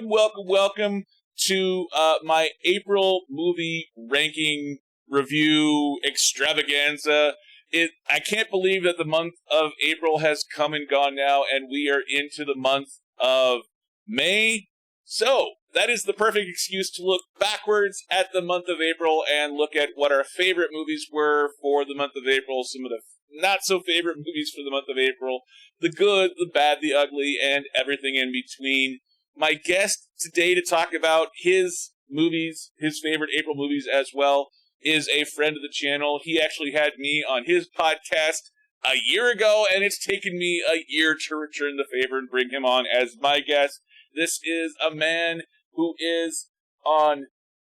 welcome to my April movie ranking review extravaganza. I can't believe that the month of April has come and gone now, and we are into the month of May. So, that is the perfect excuse to look backwards at the month of April and look at what our favorite movies were for the month of April, some of the not-so-favorite movies for the month of April, the good, the bad, the ugly, and everything in between. My guest today to talk about his movies, his favorite April movies as well, is a friend of the channel. He actually had me on his podcast a year ago, and it's taken me a year to return the favor and bring him on as my guest. This is a man who is on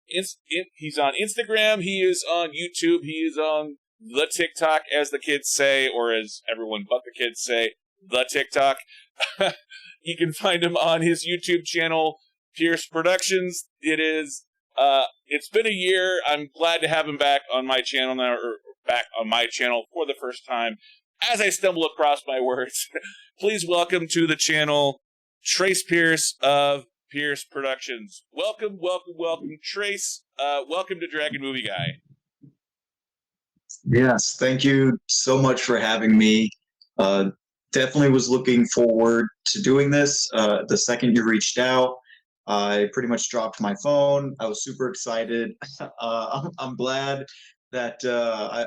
he's on Instagram, he is on YouTube, he is on the TikTok, as the kids say, or as everyone but the kids say, the TikTok. You can find him on his YouTube channel, Pierce Productions. It's been a year. I'm glad to have him back on my channel now, or back on my channel for the first time. As I stumble across my words, please welcome to the channel, Trace Pierce of Pierce Productions. Welcome, Trace. Welcome to Dragon Movie Guy. Yes, thank you so much for having me. Definitely was looking forward to doing this. The second you reached out, I pretty much dropped my phone. I was super excited. I'm glad that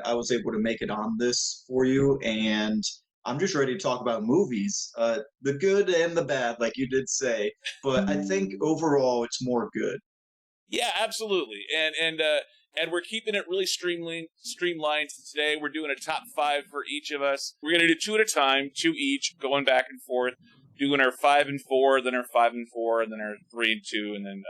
I was able to make it on this for you, and I'm just ready to talk about movies, the good and the bad, like you did say. But I think overall, it's more good. Yeah, absolutely, and we're keeping it really streamlined. Today we're doing a top 5 for each of us. We're going to do 2 at a time, 2 each, going back and forth, doing our 5 and 4, then our 5 and 4, and then our 3 and 2, and then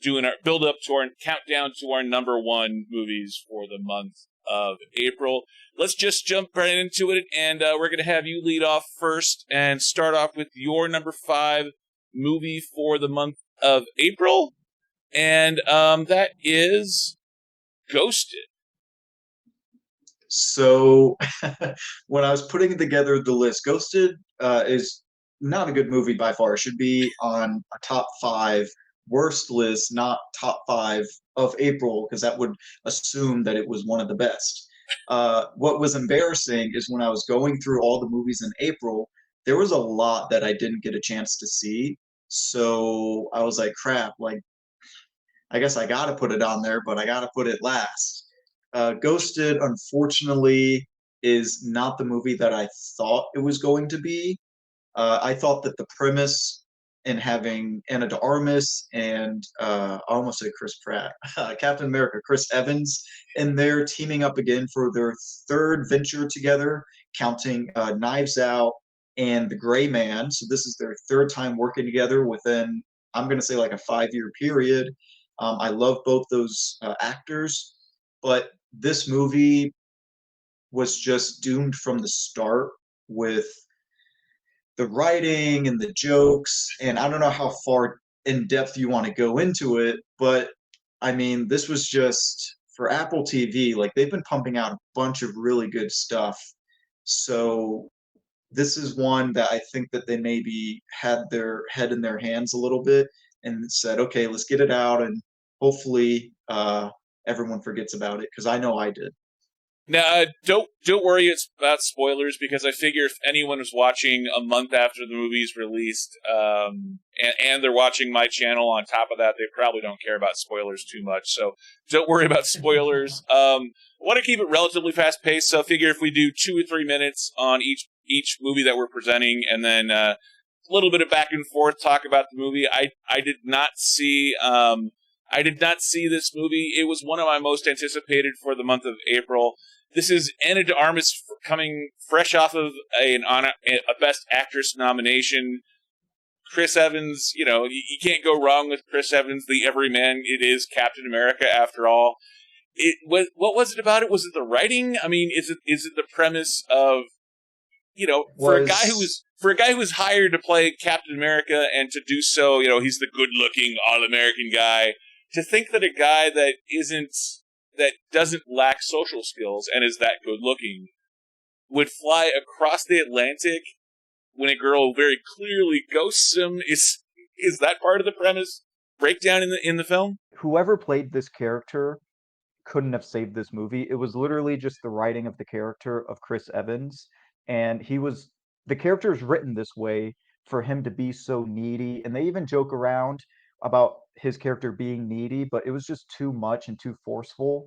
doing our build up to our countdown to our number 1 movies for the month of April. Let's just jump right into it, and we're going to have you lead off first and start off with your number 5 movie for the month of April, and that is Ghosted. So when I was putting together the list, Ghosted is not a good movie by far. It should be on a top 5 worst list, not top 5 of April, because that would assume that it was one of the best. What was embarrassing is when I was going through all the movies in April, there was a lot that I didn't get a chance to see. So I was like, crap, like, I guess I got to put it on there, but I got to put it last. Ghosted, unfortunately, is not the movie that I thought it was going to be. I thought that the premise and having Anna de Armas and I almost said Chris Pratt, Captain America, Chris Evans, and they're teaming up again for their 3rd venture together, counting Knives Out and The Gray Man. So this is their 3rd time working together within, I'm going to say, like a 5-year period. I love both those actors, but this movie was just doomed from the start with the writing and the jokes. And I don't know how far in depth you want to go into it, but I mean, this was just for Apple TV. Like, they've been pumping out a bunch of really good stuff. So this is one that I think that they maybe had their head in their hands a little bit and said, okay, let's get it out, and hopefully everyone forgets about it, because I know I did. Now, don't worry about spoilers, because I figure if anyone was watching a month after the movie's released, and they're watching my channel on top of that, they probably don't care about spoilers too much. So don't worry about spoilers. I want to keep it relatively fast paced, so I figure if we do 2 or 3 minutes on each movie that we're presenting, and then a little bit of back and forth talk about the movie. I did not see this movie. It was one of my most anticipated for the month of April. This is Anna de Armas coming fresh off of a Best Actress nomination. Chris Evans, you can't go wrong with Chris Evans, the everyman. It is Captain America after all. What was it about it? Was it the writing? I mean, is it the premise of, for a guy who was hired to play Captain America and to do so, he's the good-looking all-American guy. To think that a guy that doesn't lack social skills and is that good-looking would fly across the Atlantic when a girl very clearly ghosts him is Is that part of the premise breakdown in the film? Whoever played this character couldn't have saved this movie. It was literally just the writing of the character of Chris Evans, and the character is written this way for him to be so needy, and they even joke around about his character being needy, but it was just too much and too forceful,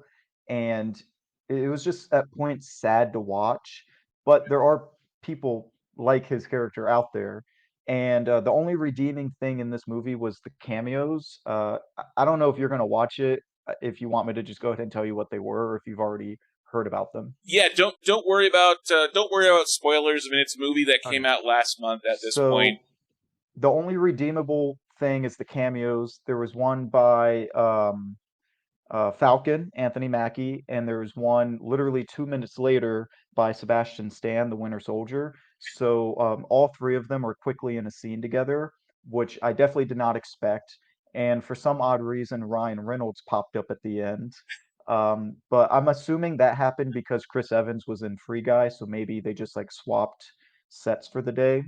and it was just at points sad to watch. But there are people like his character out there. And the only redeeming thing in this movie was the cameos. I don't know if you're going to watch it, if you want me to just go ahead and tell you what they were, or if you've already heard about them. Yeah, don't worry about spoilers. I mean, it's a movie that Okay. came out last month at this point. So the only redeemable thing is the cameos. There was one by Falcon, Anthony Mackie, and there was one literally 2 minutes later by Sebastian Stan, the Winter Soldier. So all three of them are quickly in a scene together, which I definitely did not expect. And for some odd reason, Ryan Reynolds popped up at the end. But I'm assuming that happened because Chris Evans was in Free Guy, so maybe they just like swapped sets for the day.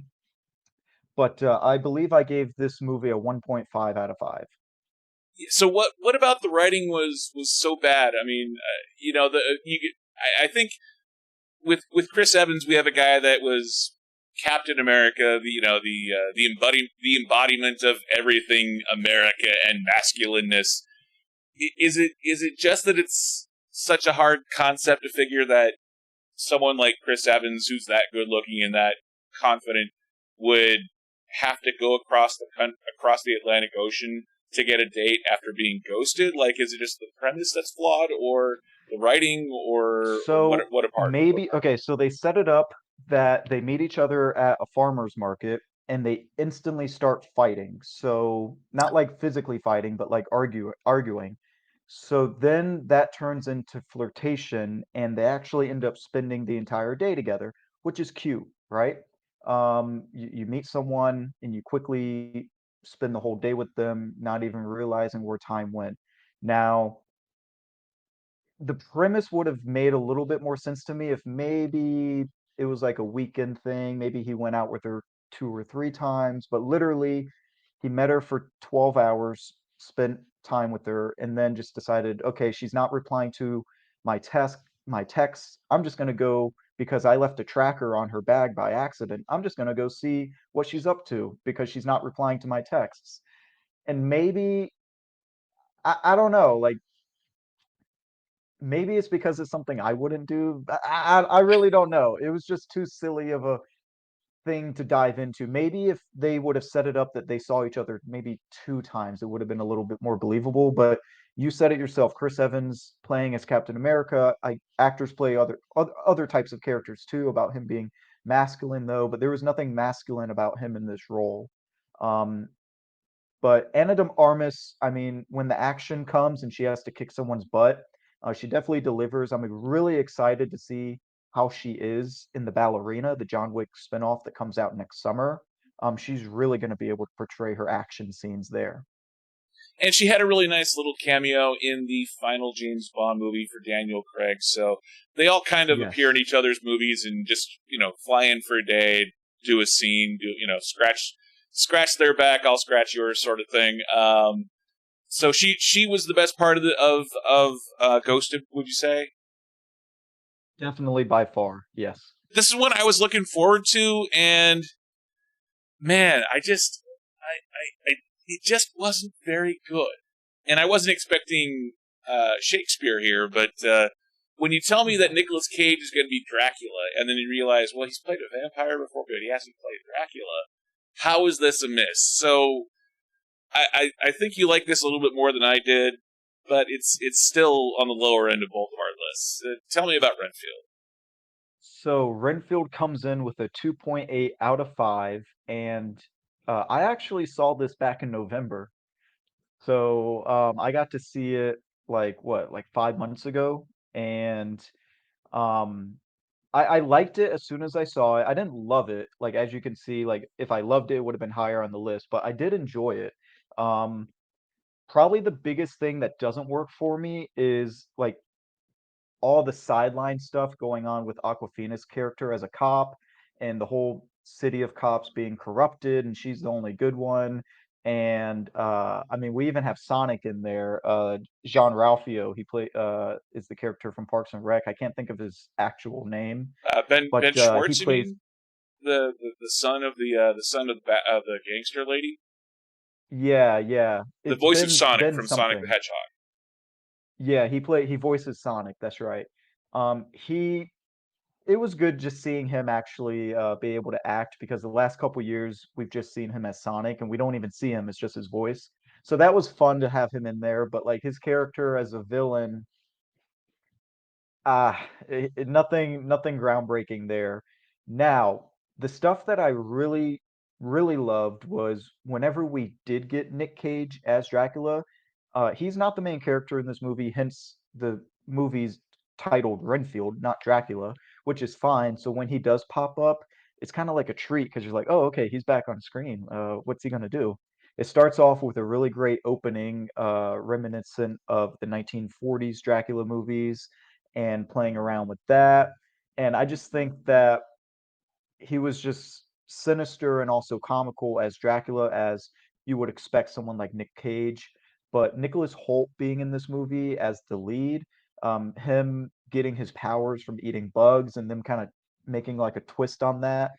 But I believe I gave this movie a 1.5 out of 5. So what about the writing was so bad? I mean, I think with Chris Evans, we have a guy that was Captain America, the embodiment of everything America and masculineness. Is it just that it's such a hard concept to figure that someone like Chris Evans, who's that good looking and that confident, would have to go across the Atlantic Ocean to get a date after being ghosted? Like, is it just the premise that's flawed, or the writing, or So what apart? maybe, okay, so they set it up that they meet each other at a farmer's market and they instantly start fighting. So not like physically fighting, but like arguing. So then that turns into flirtation and they actually end up spending the entire day together, which is cute, right? You meet someone and you quickly spend the whole day with them, not even realizing where time went. Now, the premise would have made a little bit more sense to me if maybe it was like a weekend thing. Maybe he went out with her 2 or 3 times, but literally he met her for 12 hours, spent time with her, and then just decided, okay, she's not replying to my texts. I'm just gonna go because I left a tracker on her bag by accident. I'm just gonna go see what she's up to because she's not replying to my texts. And maybe I don't know, like maybe it's because it's something I wouldn't do. I really don't know. It was just too silly of a thing to dive into. Maybe if they would have set it up that they saw each other maybe 2 times, it would have been a little bit more believable. But you said it yourself, Chris Evans playing as Captain America. Actors play other types of characters too, about him being masculine though, but there was nothing masculine about him in this role. Um, but Anna de Armas, I mean, when the action comes and she has to kick someone's butt, she definitely delivers. I'm really excited to see how she is in the Ballerina, the John Wick spinoff that comes out next summer. She's really going to be able to portray her action scenes there. And she had a really nice little cameo in the final James Bond movie for Daniel Craig. So they all kind of appear in Yes. each other's movies and just, fly in for a day, do a scene, scratch their back, I'll scratch yours, sort of thing. So she was the best part of Ghosted, would you say? Definitely by far. Yes. This is one I was looking forward to, and man, it just wasn't very good. And I wasn't expecting Shakespeare here, but when you tell me that Nicolas Cage is going to be Dracula, and then you realize, well, he's played a vampire before, but he hasn't played Dracula. How is this a miss? So I think you like this a little bit more than I did, but it's still on the lower end of both of our lists. Tell me about Renfield. So Renfield comes in with a 2.8 out of 5, and I actually saw this back in November. So I got to see it like what, like 5 months ago, and um, I liked it as soon as I saw it. I didn't love it, like as you can see, like if I loved it, it would have been higher on the list, but I did enjoy it. Um, Probably the biggest thing that doesn't work for me is like all the sideline stuff going on with Aquafina's character as a cop and the whole city of cops being corrupted and she's the only good one. And I mean, we even have Sonic in there. Jean Ralphio, is the character from Parks and Rec. I can't think of his actual name, Ben but he Schwartz, you plays. mean the son of the son of the gangster lady, Yeah, yeah. the It's voice of Sonic Ben from Sonic the something. Hedgehog. Yeah, he voices Sonic. That's right. He it was good just seeing him actually be able to act because the last couple years we've just seen him as Sonic and we don't even see him. It's just his voice. So that was fun to have him in there. But like his character as a villain, nothing groundbreaking there. Now, the stuff that I really loved was whenever we did get Nick Cage as Dracula, he's not the main character in this movie, hence the movie's titled Renfield, not Dracula, which is fine. So when he does pop up, it's kind of like a treat because you're like, oh, okay, he's back on screen. What's he gonna do? It starts off with a really great opening, reminiscent of the 1940s Dracula movies and playing around with that. And I just think that he was just sinister and also comical as Dracula, as you would expect someone like Nick Cage. But Nicholas Hoult being in this movie as the lead, him getting his powers from eating bugs and them kind of making like a twist on that,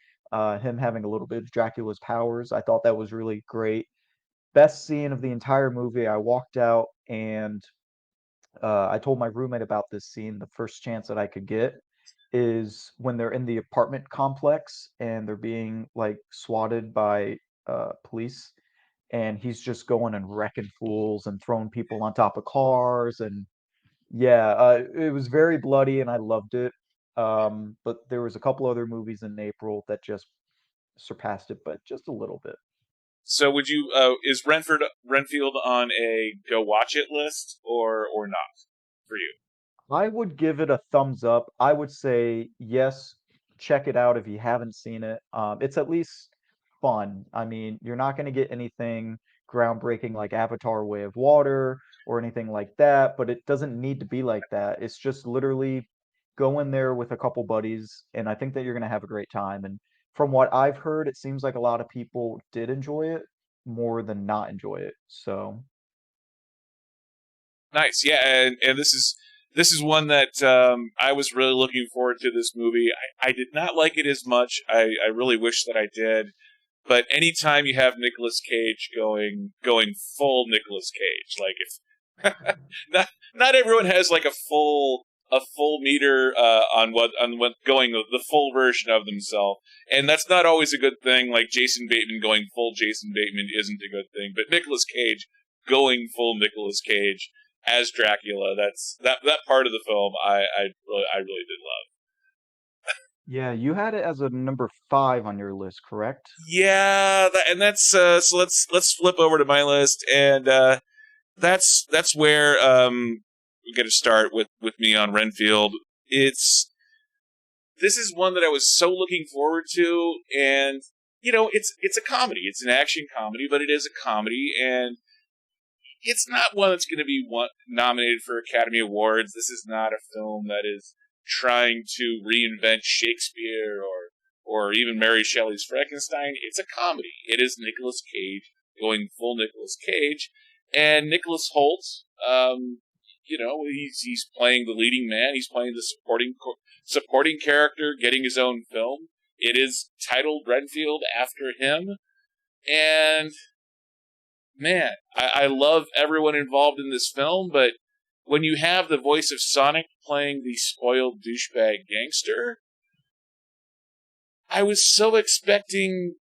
him having a little bit of Dracula's powers, I thought that was really great. Best scene of the entire movie. I walked out and I told my roommate about this scene. The first chance that I could get is when they're in the apartment complex and they're being like swatted by police, and he's just going and wrecking fools and throwing people on top of cars. And yeah, it was very bloody and I loved it. But there was a couple other movies in April that just surpassed it, but just a little bit. So would you is Renfield on a go watch it list or not for you? I would give it a thumbs up. I would say yes, check it out if you haven't seen it. It's at least fun. I mean, you're not going to get anything groundbreaking like Avatar Way of Water or anything like that, but it doesn't need to be like that. It's just literally go in there with a couple buddies, and I think that you're going to have a great time. And from what I've heard, it seems like a lot of people did enjoy it more than not enjoy it. So, Nice, yeah, and this is one that I was really looking forward to. This movie, I did not like it as much. I really wish that I did. But anytime you have Nicolas Cage going full Nicolas Cage, like if not everyone has like a full meter on what going the full version of themselves, and that's not always a good thing. Like Jason Bateman going full Jason Bateman isn't a good thing, but Nicolas Cage going full Nicolas Cage as Dracula, that part of the film I really did love. yeah, you had it as a number 5 on your list, correct? Yeah, and that's so let's flip over to my list, and that's where we're going to start with me on Renfield. This is one that I was so looking forward to, and it's a comedy. It's an action comedy, but it is a comedy, and it's not one that's going to be nominated for Academy Awards. This is not a film that is trying to reinvent Shakespeare or even Mary Shelley's Frankenstein. It's a comedy. It is Nicolas Cage going full Nicolas Cage, and Nicholas Hoult. He's playing the leading man. He's playing the supporting character, getting his own film. It is titled Renfield after him, and man, I love everyone involved in this film, but when you have the voice of Sonic playing the spoiled douchebag gangster, I was so expecting,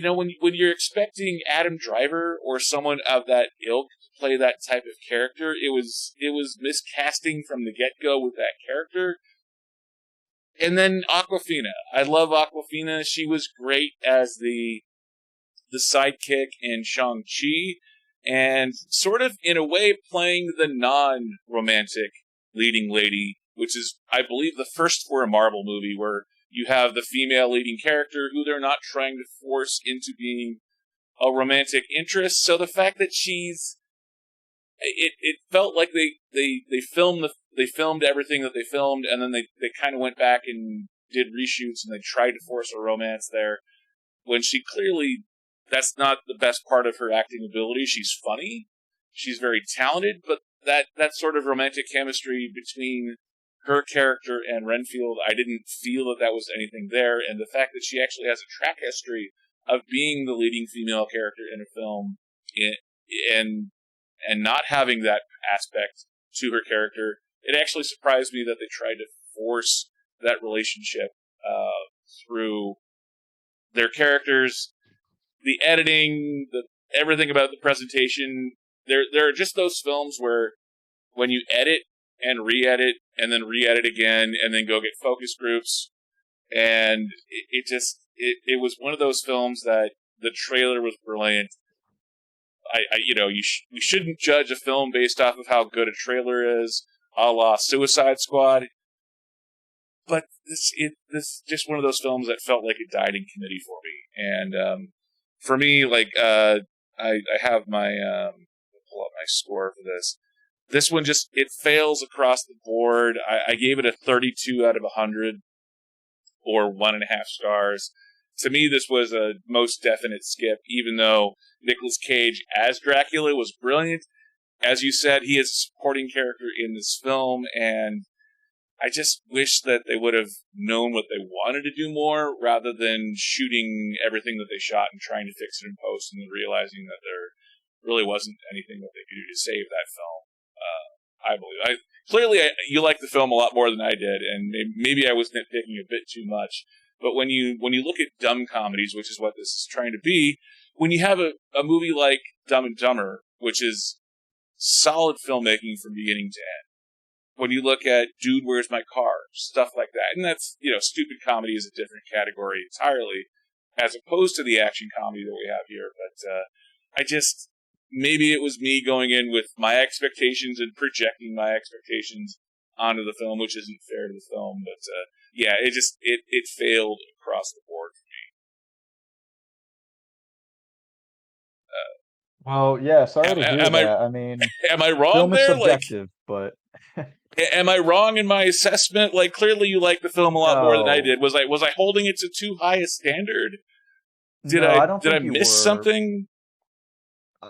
when you're expecting Adam Driver or someone of that ilk to play that type of character, it was miscasting from the get-go with that character. And then Awkwafina. I love Awkwafina. She was great as the sidekick in Shang-Chi, and sort of, in a way, playing the non-romantic leading lady, which is, I believe, the first for a Marvel movie where you have the female leading character who they're not trying to force into being a romantic interest. So the fact that it felt like they filmed everything that they filmed, and then they kind of went back and did reshoots, and they tried to force a romance there when she clearly that's not the best part of her acting ability. She's funny, she's very talented, but that sort of romantic chemistry between her character and Renfield, I didn't feel that was anything there. And the fact that she actually has a track history of being the leading female character in a film, and not having that aspect to her character, it actually surprised me that they tried to force that relationship through their characters, the editing, everything about the presentation. There are just those films where when you edit and re-edit and then re-edit again and then go get focus groups, and it was one of those films that the trailer was brilliant. We shouldn't judge a film based off of how good a trailer is, a la Suicide Squad. But this is just one of those films that felt like it died in committee for me. And for me, I have my pull up my score for this. This one it fails across the board. I gave it a 32 out of 100, or 1.5 stars. To me, this was a most definite skip, even though Nicolas Cage as Dracula was brilliant. As you said, he is a supporting character in this film, and I just wish that they would have known what they wanted to do more, rather than shooting everything that they shot and trying to fix it in post, and then realizing that there really wasn't anything that they could do to save that film. I believe. Clearly, you liked the film a lot more than I did, and maybe I was nitpicking a bit too much. But when you look at dumb comedies, which is what this is trying to be, when you have a movie like Dumb and Dumber, which is solid filmmaking from beginning to end, when you look at Dude, Where's My Car, stuff like that, and that's, stupid comedy is a different category entirely, as opposed to the action comedy that we have here. But maybe it was me going in with my expectations and projecting my expectations onto the film, which isn't fair to the film. But it failed across the board for me. Well, yeah, sorry to hear that. I mean, am I wrong film is there? subjective, but Am I wrong in my assessment? Clearly you like the film a lot more than I no, did. Was I holding it to too high a standard? Did no, I don't I think you miss were. something?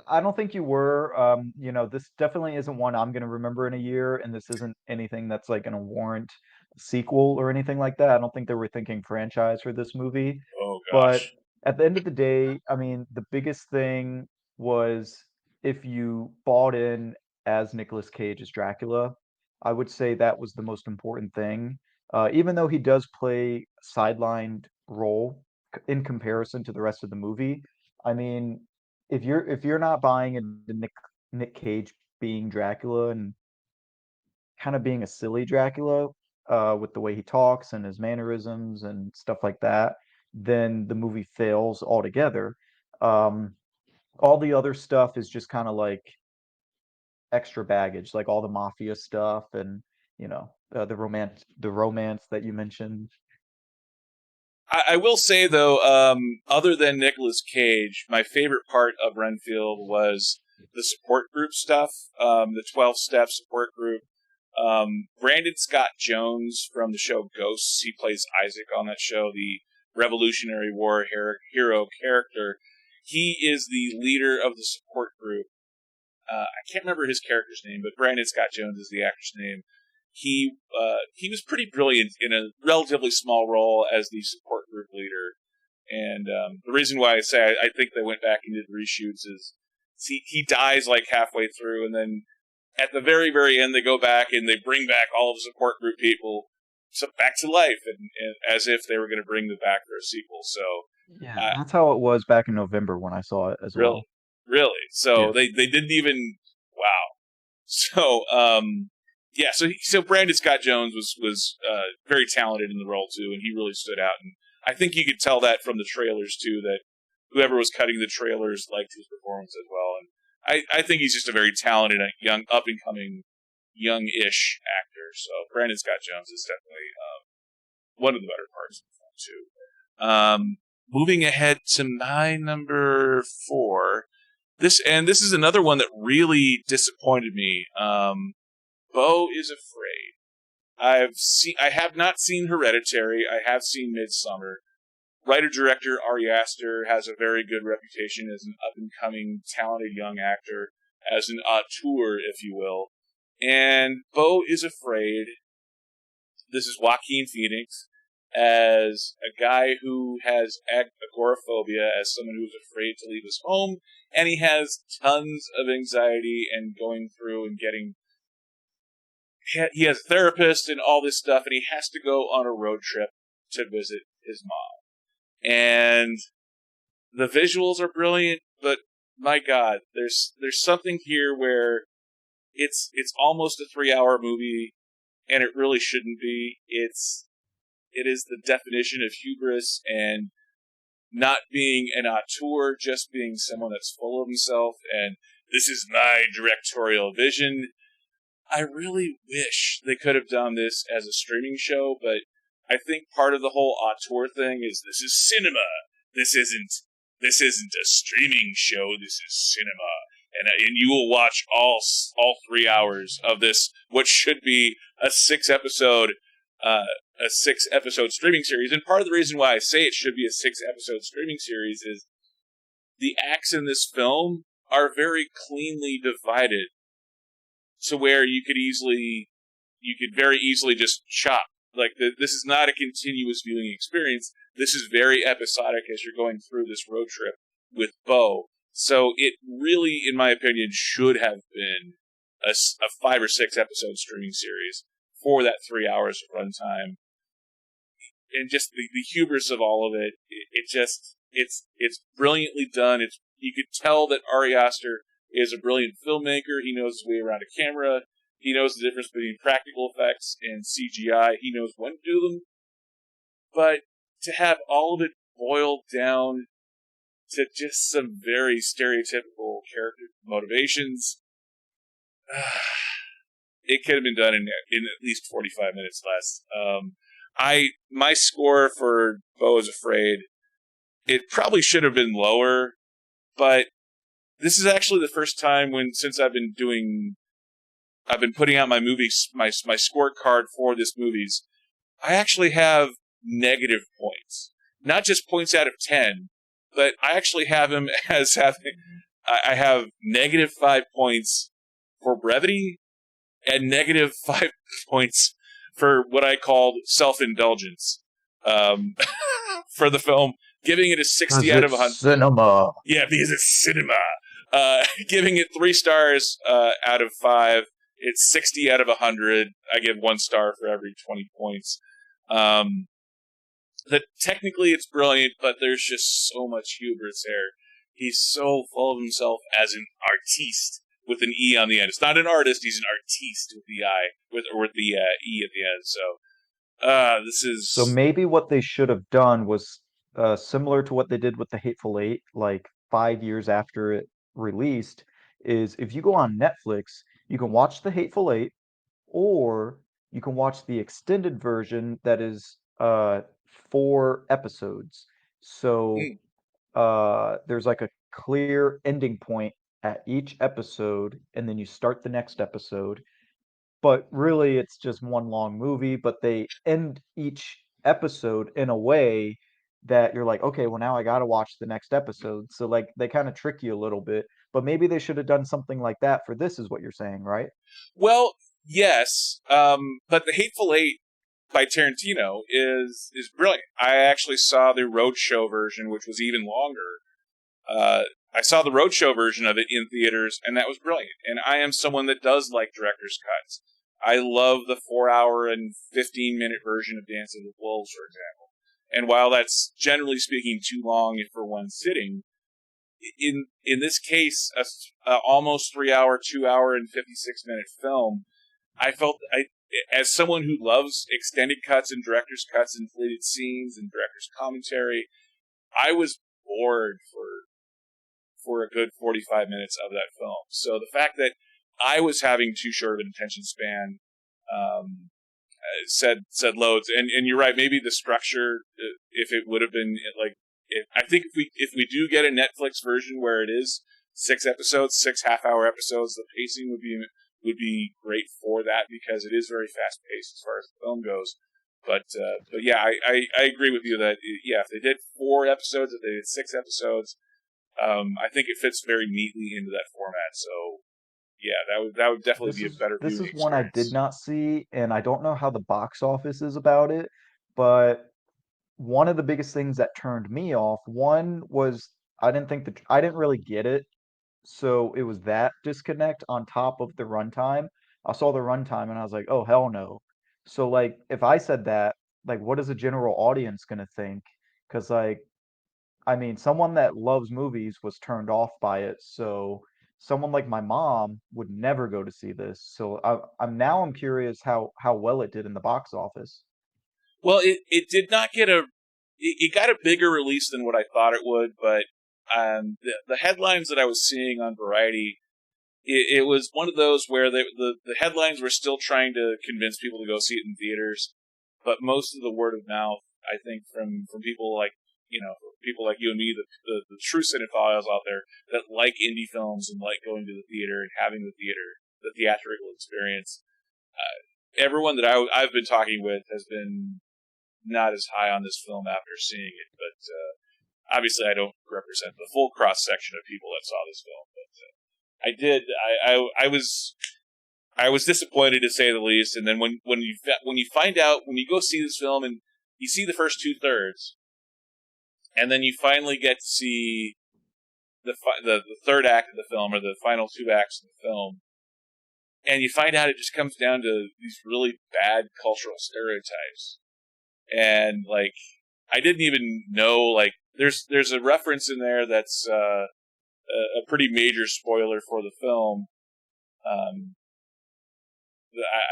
I don't think you were. This definitely isn't one I'm going to remember in a year, and this isn't anything that's like going to warrant a sequel or anything like that. I don't think they were thinking franchise for this movie. Oh But gosh. at the end of the day, I mean, the biggest thing was if you bought in as Nicolas Cage as Dracula, I would say that was the most important thing. Even though he does play a sidelined role in comparison to the rest of the movie, I mean, if you're not buying into Nick Cage being Dracula and kind of being a silly Dracula, with the way he talks and his mannerisms and stuff like that, then the movie fails altogether. Um, all the other stuff is just kind of like extra baggage, like all the mafia stuff and the romance that you mentioned. I will say though, other than Nicolas Cage, my favorite part of Renfield was the support group stuff. The 12-step support group. Brandon Scott Jones from the show Ghosts, he plays Isaac on that show, the Revolutionary War hero character. He is the leader of the support group. I can't remember his character's name, but Brandon Scott Jones is the actor's name. He was pretty brilliant in a relatively small role as the support group leader. And the reason why I say I think they went back and did reshoots is he dies like halfway through, and then at the very, very end, they go back and they bring back all of the support group people back to life, and as if they were going to bring them back for a sequel. So, Yeah, that's how it was back in November when I saw it as really, well. really. So Yeah. they didn't even. Wow. So so Brandon Scott Jones was very talented in the role too, and he really stood out. And I think you could tell that from the trailers too, that whoever was cutting the trailers liked his performance as well. And I think he's just a very talented, young, up and coming, young-ish actor. So Brandon Scott Jones is definitely one of the better parts of the film too. Moving ahead to my number 4, this is another one that really disappointed me. Beau is Afraid. I have not seen Hereditary. I have seen Midsummer. writer-director Ari Aster has a very good reputation as an up-and-coming, talented young actor, as an auteur, if you will. And Beau is afraid. This is Joaquin Phoenix as a guy who has agoraphobia, as someone who's afraid to leave his home, and he has tons of anxiety and going through and getting... He has a therapist and all this stuff, and he has to go on a road trip to visit his mom. And the visuals are brilliant, but my God, there's something here where it's almost a 3-hour movie, and it really shouldn't be. It is the definition of hubris and not being an auteur, just being someone that's full of himself, and this is my directorial vision. I really wish they could have done this as a streaming show, but I think part of the whole auteur thing is this is cinema. This isn't a streaming show. This is cinema, and you will watch all 3 hours of this, what should be a 6-episode streaming series. And part of the reason why I say it should be a 6-episode streaming series is the acts in this film are very cleanly divided, to where you could very easily just chop. Like, this is not a continuous viewing experience. This is very episodic as you're going through this road trip with Beau. So it really, in my opinion, should have been a 5 or 6 episode streaming series for that 3 hours of runtime. And just the hubris of all of it, it's brilliantly done. You could tell that Ari Aster is a brilliant filmmaker. He knows his way around a camera. He knows the difference between practical effects and CGI. He knows when to do them. But to have all of it boiled down to just some very stereotypical character motivations, it could have been done in at least 45 minutes less. My score for Beau is Afraid, it probably should have been lower, but this is actually the first time since I've been putting out my movies, my scorecard for this movies, I actually have negative points. Not just points out of 10, but I actually have him as having, I have -5 points for brevity and -5 points for what I called self-indulgence for the film, giving it a 60 out of 100. Cinema. Yeah, because it's cinema. Giving it 3 stars out of 5. It's 60 out of 100. I give 1 star for every 20 points. That technically it's brilliant, but there's just so much hubris there. He's so full of himself as an artiste with an E on the end. It's not an artist; he's an artiste with the I with the E at the end. So, this is So maybe what they should have done was similar to what they did with The Hateful Eight, like 5 years after it released, is if you go on Netflix, you can watch The Hateful Eight, or you can watch the extended version that is 4 episodes. So there's like a clear ending point at each episode, and then you start the next episode. But really, it's just one long movie, but they end each episode in a way that you're like, okay, well, now I gotta watch the next episode. So, like, they kind of trick you a little bit, but maybe they should have done something like that for this, is what you're saying, right? Well, yes, but The Hateful Eight by Tarantino is brilliant. I actually saw the Roadshow version, which was even longer. I saw the Roadshow version of it in theaters, and that was brilliant. And I am someone that does like director's cuts. I love the 4-hour and 15-minute version of Dances with Wolves, for example. And while that's generally speaking too long for one sitting, in this case, a almost 3-hour, 2-hour, and 56-minute film, I felt as someone who loves extended cuts and director's cuts and deleted scenes and director's commentary, I was bored for a good 45 minutes of that film. So the fact that I was having too short of an attention span said loads. And you're right. Maybe the structure, if it would have been like, I think if we do get a Netflix version where it is 6 episodes, 6 half-hour episodes, the pacing would be great for that, because it is very fast-paced as far as the film goes. But yeah, I agree with you that if they did 4 episodes, if they did 6 episodes, I think it fits very neatly into that format. So yeah, that would definitely This be a is better this viewing is one I did experience. not see, and I don't know how the box office is about it, but one of the biggest things that turned me off, one was I didn't really get it. So it was that disconnect on top of the runtime. I saw the runtime and I was like, oh hell no. So like if I said that, like what is the general audience gonna think? Because like I mean, someone that loves movies was turned off by it. So someone like my mom would never go to see this. So I'm curious how well it did in the box office. Well, it did not get it got a bigger release than what I thought it would, but the headlines that I was seeing on Variety, it was one of those where the headlines were still trying to convince people to go see it in theaters, but most of the word of mouth, I think, from people like people like you and me, the true cinephiles out there that like indie films and like going to the theater and having the theatrical experience. Everyone that I've been talking with has been not as high on this film after seeing it, but obviously I don't represent the full cross section of people that saw this film. But I did. I was disappointed to say the least. And then when you find out when you go see this film and you see the first 2/3, and then you finally get to see the third act of the film or the final 2 acts of the film, and you find out it just comes down to these really bad cultural stereotypes. And like I didn't even know like there's a reference in there that's a pretty major spoiler for the film. Um,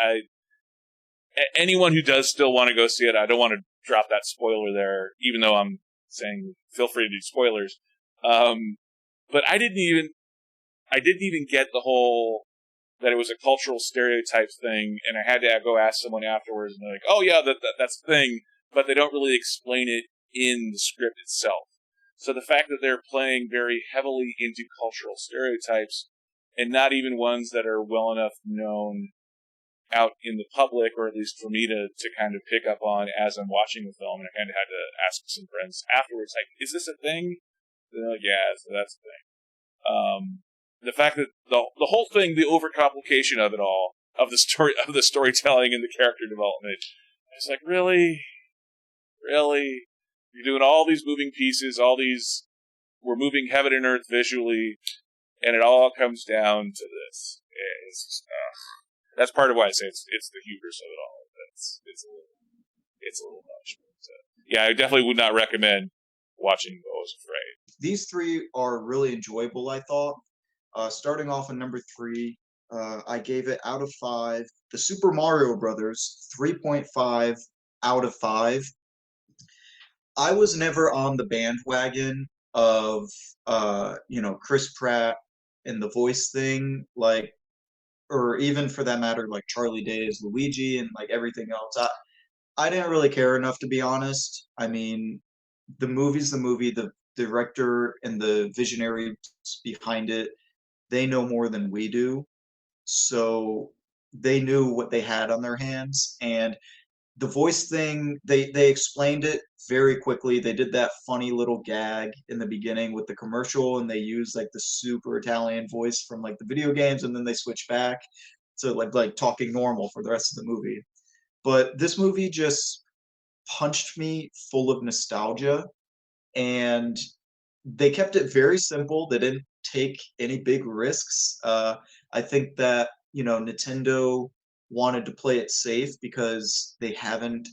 I anyone who does still want to go see it, I don't want to drop that spoiler there, even though I'm saying feel free to do spoilers. But I didn't even get the whole that it was a cultural stereotype thing, and I had to go ask someone afterwards, and they're like, "Oh yeah, that's the thing," but they don't really explain it in the script itself. So the fact that they're playing very heavily into cultural stereotypes, and not even ones that are well enough known out in the public, or at least for me to kind of pick up on as I'm watching the film, and I kind of had to ask some friends afterwards, like, "Is this a thing?" And they're like, "Yeah, so that's the thing." The fact that the whole thing, the overcomplication of it all, of the storytelling and the character development, it's like really, really, you're doing all these moving pieces, we're moving heaven and earth visually, and it all comes down to this. It's just, that's part of why I say it's the hubris of it all. It's a little much. But, yeah, I definitely would not recommend watching Beau is Afraid. These three are really enjoyable, I thought. Starting off at number 3, I gave it out of 5. The Super Mario Brothers, 3.5 out of 5. I was never on the bandwagon of Chris Pratt and the voice thing, like, or even for that matter, like Charlie Day's Luigi and like everything else. I didn't really care enough, to be honest. I mean, the movie's the movie. The director and the visionaries behind it, they know more than we do. So they knew what they had on their hands. And the voice thing, they explained it very quickly. They did that funny little gag in the beginning with the commercial, and they used like the super Italian voice from like the video games, and then they switch back to like talking normal for the rest of the movie. But this movie just punched me full of nostalgia, and they kept it very simple. They didn't take any big risks. I think that Nintendo wanted to play it safe because they haven't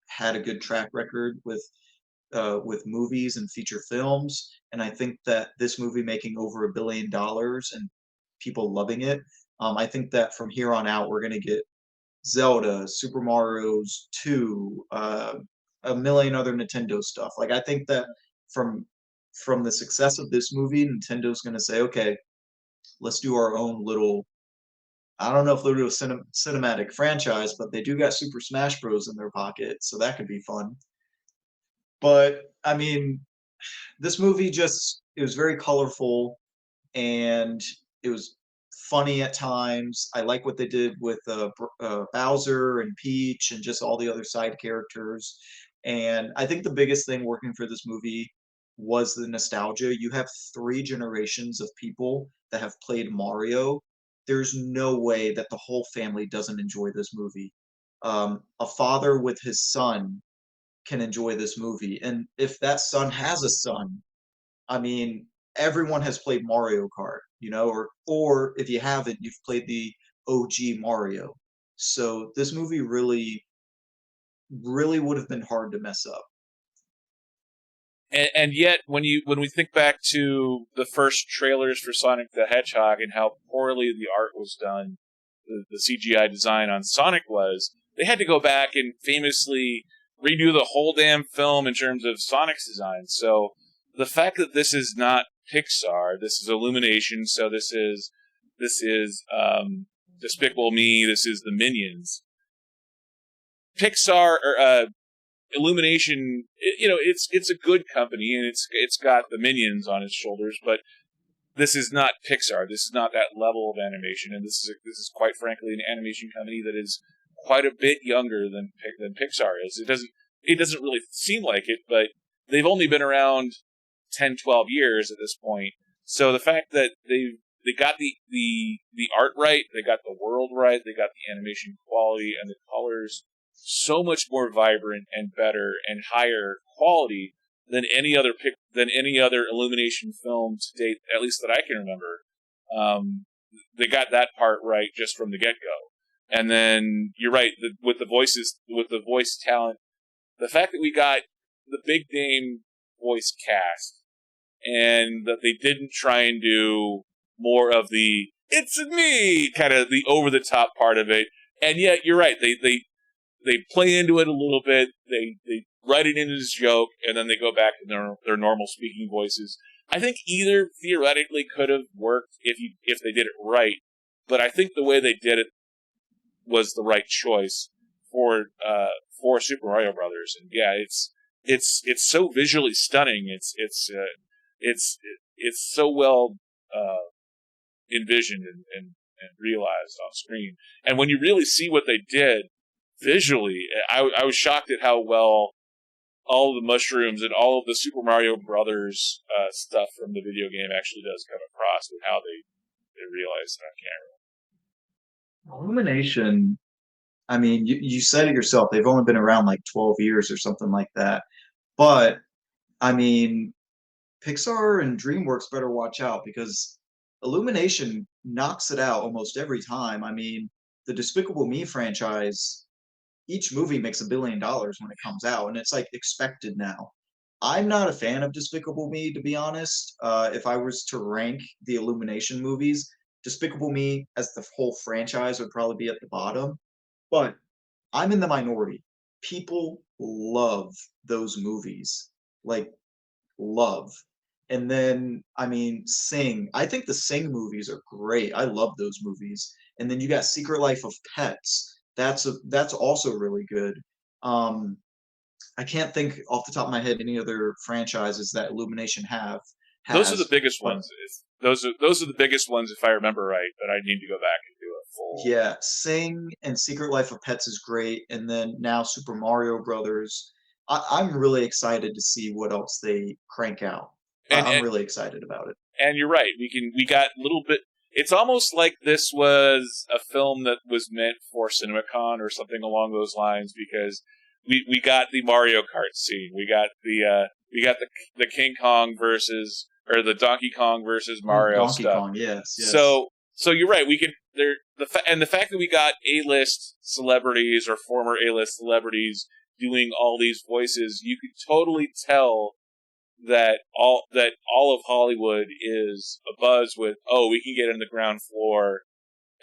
had a good track record with movies and feature films, and I think that this movie making over $1 billion and people loving it, I think that from here on out we're gonna get Zelda, Super Mario's 2, a million other Nintendo stuff. Like I think that from from the success of this movie, Nintendo's going to say, okay, let's do our own little. I don't know if they'll do a cinematic franchise, but they do got Super Smash Bros. In their pocket, so that could be fun. But I mean, this movie just it was very colorful and it was funny at times. I like what they did with Bowser and Peach and just all the other side characters. And I think the biggest thing working for this movie was the nostalgia. You have three generations of people that have played Mario. There's no way that the whole family doesn't enjoy this movie. A father with his son can enjoy this movie. And if that son has a son, I mean, everyone has played Mario Kart, or if you haven't, you've played the OG Mario. So this movie really, really would have been hard to mess up. And yet, when we think back to the first trailers for Sonic the Hedgehog and how poorly the art was done, the CGI design on Sonic was, they had to go back and famously redo the whole damn film in terms of Sonic's design. So the fact that this is not Pixar, this is Illumination, so this is Despicable Me, this is the Minions. Pixar or Illumination, it's a good company and it's got the Minions on its shoulders, but this is not Pixar. This is not that level of animation, and this is quite frankly an animation company that is quite a bit younger than Pixar is. It doesn't really seem like it, but they've only been around 10, 12 years at this point. So the fact that they got the art right, they got the world right, they got the animation quality and the colors so much more vibrant and better and higher quality than any other Illumination film to date, at least that I can remember. They got that part right just from the get-go. And then you're right, with the voice talent, the fact that we got the big name voice cast and that they didn't try and do more of the "it's me" kind of the over the top part of it, and yet you're right, they play into it a little bit, they write it into this joke, and then they go back to their normal speaking voices. I think either theoretically could have worked if they did it right, but I think the way they did it was the right choice for Super Mario Brothers. And yeah, it's so visually stunning. It's so well envisioned and realized on screen. And when you really see what they did visually, I was shocked at how well all of the mushrooms and all of the Super Mario Brothers stuff from the video game actually does come across with how they realized it on camera. Illumination, I mean, you said it yourself, they've only been around like 12 years or something like that. But, I mean, Pixar and DreamWorks better watch out because Illumination knocks it out almost every time. I mean, the Despicable Me franchise, each movie makes $1 billion when it comes out, and it's like expected now. I'm not a fan of Despicable Me, to be honest. If I was to rank the Illumination movies, Despicable Me as the whole franchise would probably be at the bottom. But I'm in the minority. People love those movies, like love. And then, I mean, Sing. I think the Sing movies are great. I love those movies. And then you got Secret Life of Pets. That's also really good. I can't think off the top of my head any other franchises that Illumination Those are the has. biggest But ones. Those are the biggest ones, if I remember right. But I need to go back and do a full. yeah, Sing and Secret Life of Pets is great, and then now Super Mario Brothers. I'm really excited to see what else they crank out. And I'm really excited about it. and you're right. We got a little bit. It's almost like this was a film that was meant for CinemaCon or something along those lines, because we got the Mario Kart scene. We got the King Kong versus, or the Donkey Kong versus Mario Donkey stuff. Kong, yes, yes. So you're right. We can the fact that we got A-list celebrities or former A-list celebrities doing all these voices, you could totally tell that all of Hollywood is abuzz with, oh, we can get in the ground floor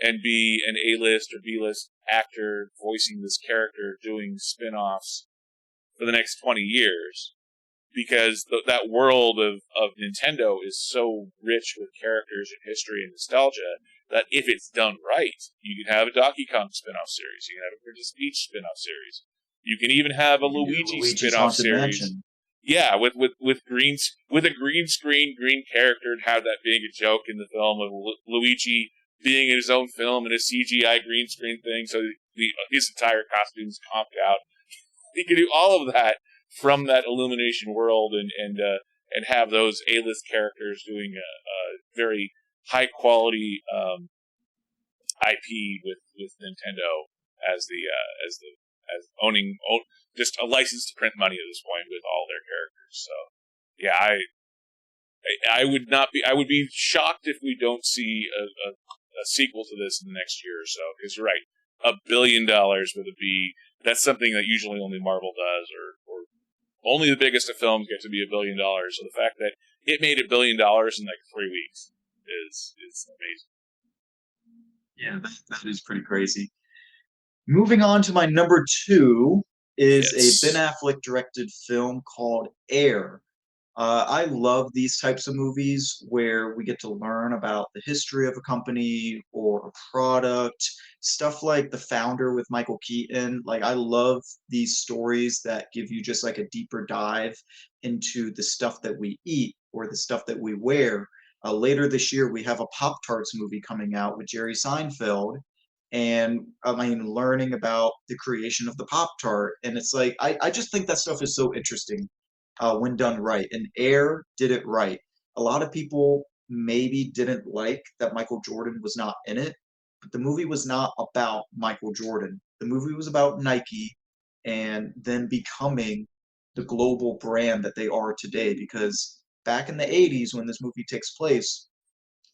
and be an A-list or B-list actor voicing this character doing spin-offs for the next 20 years. Because that world of Nintendo is so rich with characters and history and nostalgia that if it's done right, you can have a Donkey Kong spin-off series, you can have a Princess Peach spin-off series, you can even have a Luigi spin-off series. Mansion. Yeah, with a green screen, green character, and have that being a joke in the film of Luigi being in his own film and a CGI green screen thing, so his entire costume's comped out. He can do all of that from that Illumination world, and have those A-list characters doing a very high quality IP with Nintendo as owning just a license to print money at this point with all their characters. So yeah, I would not be. I would be shocked if we don't see a sequel to this in the next year or so. Because you're right, $1 billion with a B. That's something that usually only Marvel does, or only the biggest of films get to be $1 billion. So the fact that it made $1 billion in like 3 weeks is amazing. Yeah, that is pretty crazy. Moving on to my number 2 is Yes. a Ben Affleck directed film called Air. I love these types of movies where we get to learn about the history of a company or a product, stuff like The Founder with Michael Keaton. Like, I love these stories that give you just like a deeper dive into the stuff that we eat or the stuff that we wear. Later this year, we have a Pop-Tarts movie coming out with Jerry Seinfeld. And I mean, learning about the creation of the Pop Tart. And it's like, I just think that stuff is so interesting when done right. And Air did it right. A lot of people maybe didn't like that Michael Jordan was not in it, but the movie was not about Michael Jordan. The movie was about Nike and them becoming the global brand that they are today. Because back in the 80s, when this movie takes place,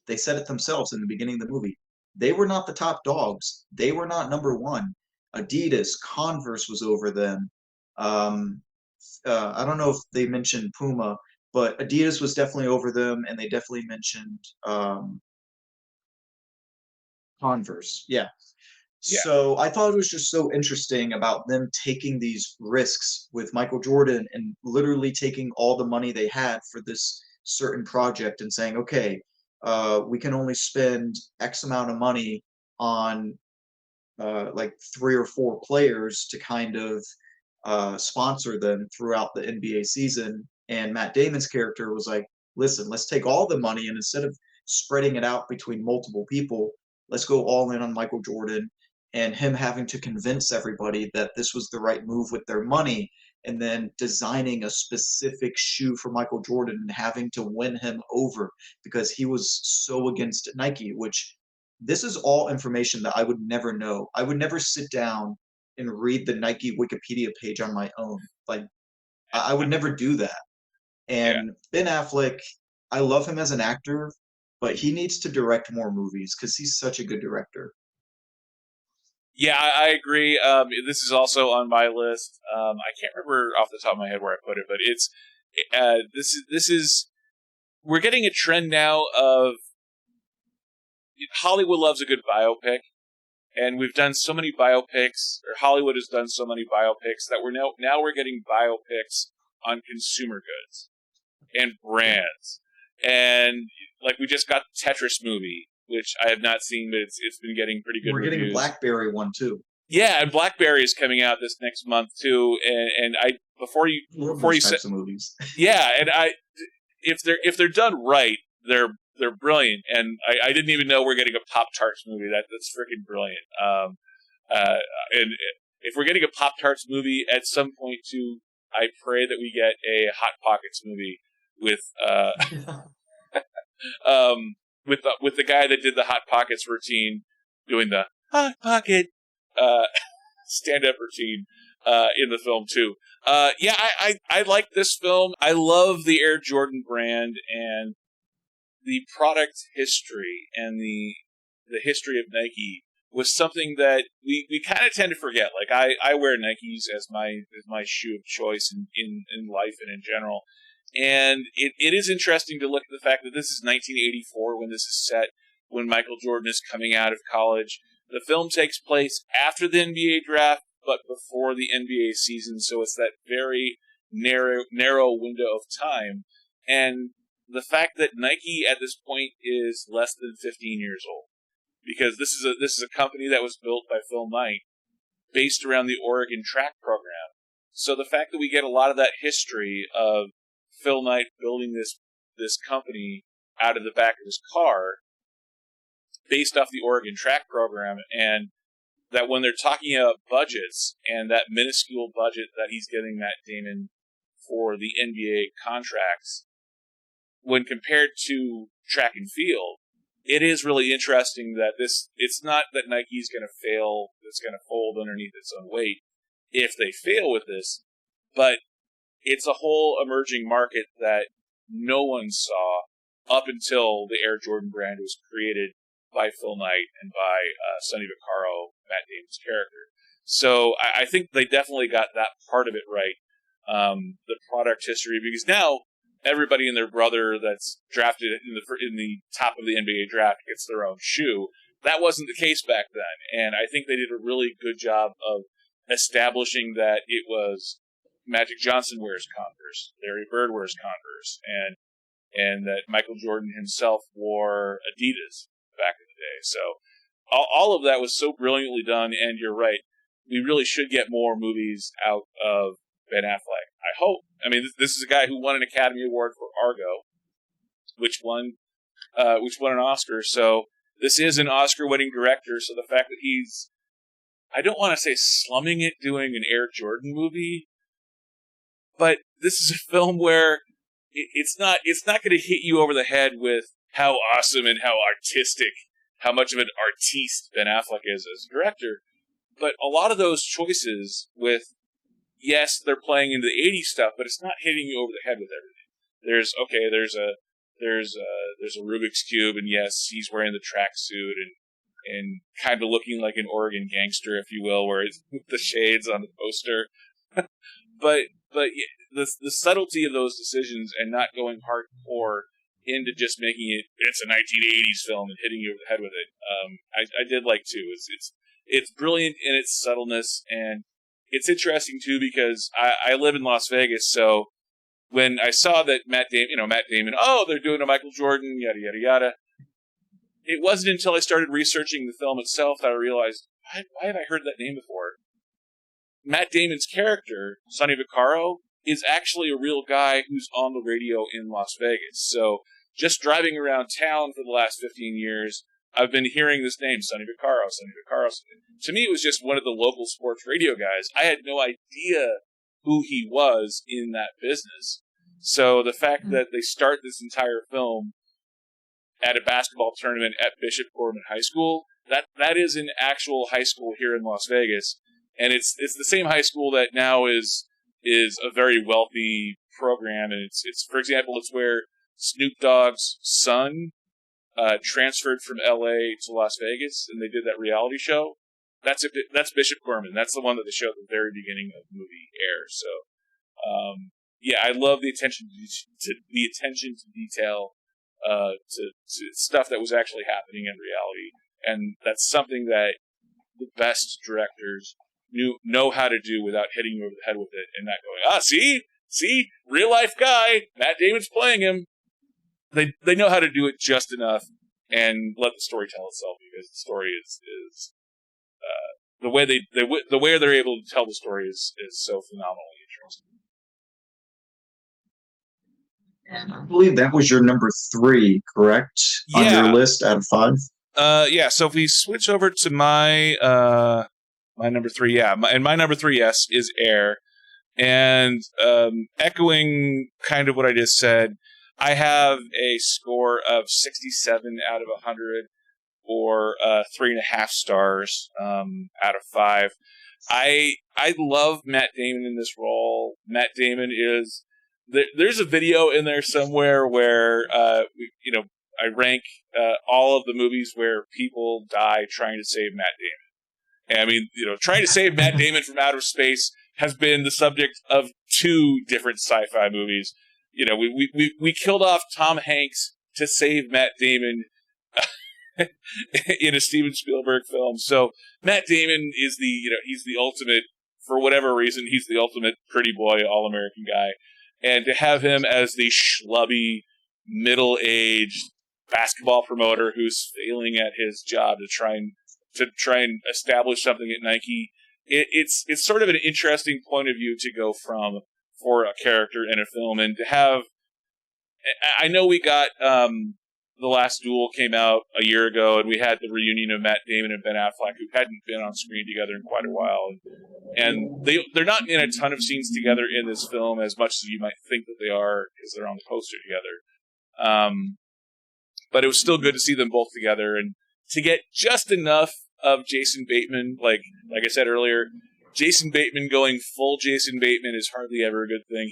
they said it themselves in the beginning of the movie. They were not the top dogs. They were not number one. Adidas, Converse was over them. Um, I don't know if they mentioned Puma, but Adidas was definitely over them, and they definitely mentioned Converse. Yeah. Yeah. So I thought it was just so interesting about them taking these risks with Michael Jordan and literally taking all the money they had for this certain project and saying, okay, we can only spend X amount of money on like 3 or 4 players to kind of sponsor them throughout the NBA season. And Matt Damon's character was like, listen, let's take all the money and instead of spreading it out between multiple people, let's go all in on Michael Jordan and him having to convince everybody that this was the right move with their money and then designing a specific shoe for Michael Jordan and having to win him over because he was so against Nike, which this is all information that I would never know. I would never sit down and read the Nike Wikipedia page on my own. Like, I would never do that. Yeah. And Ben Affleck, I love him as an actor, but he needs to direct more movies because he's such a good director. Yeah, I agree. This is also on my list. I can't remember off the top of my head where I put it, but it's this is we're getting a trend now of Hollywood loves a good biopic, and we've done so many biopics, or Hollywood has done so many biopics that now we're getting biopics on consumer goods and brands, and like we just got the Tetris movie, which I have not seen, but it's been getting pretty good We're reviews. getting a BlackBerry one too. Yeah, and BlackBerry is coming out this next month too. And I before you types of movies. Yeah, and if they're done right, they're brilliant. And I didn't even know we're getting a Pop-Tarts movie. That's freaking brilliant. And if we're getting a Pop-Tarts movie at some point too, I pray that we get a Hot Pockets movie with with the guy that did the Hot Pockets routine doing the Hot Pocket stand-up routine in the film too. Yeah, I like this film. I love the Air Jordan brand and the product history and the history of Nike was something that we kind of tend to forget. Like I wear Nikes as my shoe of choice in life and in general. And it is interesting to look at the fact that this is 1984 when this is set, when Michael Jordan is coming out of college. The film takes place after the NBA draft, but before the NBA season, so it's that very narrow window of time. And the fact that Nike at this point is less than 15 years old, because this is a company that was built by Phil Knight, based around the Oregon track program. So the fact that we get a lot of that history of Phil Knight building this company out of the back of his car based off the Oregon track program, and that when they're talking about budgets and that minuscule budget that he's giving Matt Damon for the NBA contracts, when compared to track and field, it is really interesting that it's not that Nike's going to fail, it's going to fold underneath its own weight if they fail with this, but it's a whole emerging market that no one saw up until the Air Jordan brand was created by Phil Knight and by Sonny Vaccaro, Matt Damon's character. So I think they definitely got that part of it right, the product history, because now everybody and their brother that's drafted in the top of the NBA draft gets their own shoe. That wasn't the case back then, and I think they did a really good job of establishing that it was Magic Johnson wears Converse, Larry Bird wears Converse, and that Michael Jordan himself wore Adidas back in the day. So all of that was so brilliantly done, and you're right. We really should get more movies out of Ben Affleck. I hope. I mean, this is a guy who won an Academy Award for Argo, which won an Oscar. So this is an Oscar-winning director. So the fact that he's, I don't want to say slumming it doing an Air Jordan movie, but this is a film where it's not going to hit you over the head with how awesome and how artistic, how much of an artiste Ben Affleck is as a director. But a lot of those choices with, yes, they're playing into the 80s stuff, but it's not hitting you over the head with everything. There's a Rubik's Cube, and yes, he's wearing the tracksuit and kind of looking like an Oregon gangster, if you will, where it's the shades on the poster. but the subtlety of those decisions and not going hardcore into just making it's a 1980s film and hitting you over the head with it. I did like too. It's brilliant in its subtleness, and it's interesting too because I live in Las Vegas, so when I saw that Matt Damon, oh, they're doing a Michael Jordan, yada yada yada. It wasn't until I started researching the film itself that I realized, why have I heard that name before? Matt Damon's character, Sonny Vaccaro, is actually a real guy who's on the radio in Las Vegas. So just driving around town for the last 15 years, I've been hearing this name, Sonny Vaccaro, Sonny Vaccaro. To me, it was just one of the local sports radio guys. I had no idea who he was in that business. So the fact that they start this entire film at a basketball tournament at Bishop Gorman High School, that is an actual high school here in Las Vegas, and it's the same high school that now is a very wealthy program, and it's for example, it's where Snoop Dogg's son transferred from L.A. to Las Vegas, and they did that reality show. That's Bishop Gorman. That's the one that they showed at the very beginning of the movie Air. So, yeah, I love the attention to detail to stuff that was actually happening in reality, and that's something that the best directors know how to do without hitting you over the head with it and not going, see, real life guy, Matt Damon's playing him. They know how to do it just enough and let the story tell itself, because the story is the way they're able to tell the story is so phenomenally interesting. I believe that was your number 3, correct? Yeah. On your list out of 5? Yeah. So if we switch over to my number 3, yeah, my number 3, yes, is Air, and echoing kind of what I just said, I have a score of 67 out of 100, or 3.5 stars out of 5. I love Matt Damon in this role. Matt Damon is. There's a video in there somewhere where I rank all of the movies where people die trying to save Matt Damon. And I mean, trying to save Matt Damon from outer space has been the subject of 2 different sci-fi movies. We killed off Tom Hanks to save Matt Damon in a Steven Spielberg film. So Matt Damon is he's the ultimate, for whatever reason, he's the ultimate pretty boy, all-American guy. And to have him as the schlubby, middle-aged basketball promoter who's failing at his job to try and establish something at Nike, it's sort of an interesting point of view to go from for a character in a film, and to have. I know we got The Last Duel came out a year ago, and we had the reunion of Matt Damon and Ben Affleck, who hadn't been on screen together in quite a while. And they're not in a ton of scenes together in this film, as much as you might think that they are, because they're on the poster together. But it was still good to see them both together, and to get just enough of Jason Bateman, like I said earlier, Jason Bateman going full Jason Bateman is hardly ever a good thing.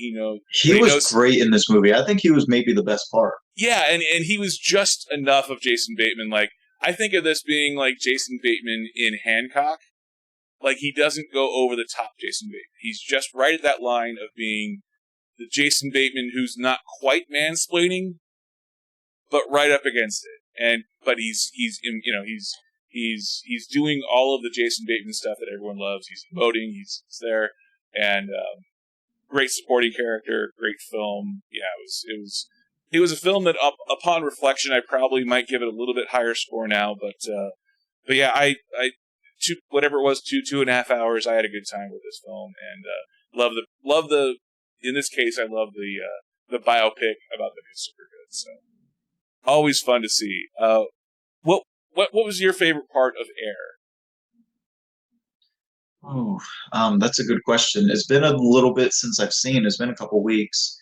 He was great in this movie. I think he was maybe the best part. Yeah, and he was just enough of Jason Bateman. Like, I think of this being like Jason Bateman in Hancock. Like, he doesn't go over the top Jason Bateman. He's just right at that line of being the Jason Bateman who's not quite mansplaining, but right up against it. But he's doing all of the Jason Bateman stuff that everyone loves. He's emoting, he's there, and great supporting character, great film. Yeah, it was a film that, upon reflection, I probably might give it a little bit higher score now. But yeah, I whatever it was, 2.5 hours, I had a good time with this film, and love the. In this case, I love the biopic about the Supergood. So always fun to see. What was your favorite part of Air? Oh, that's a good question. It's been a little bit since I've seen. It's been a couple weeks.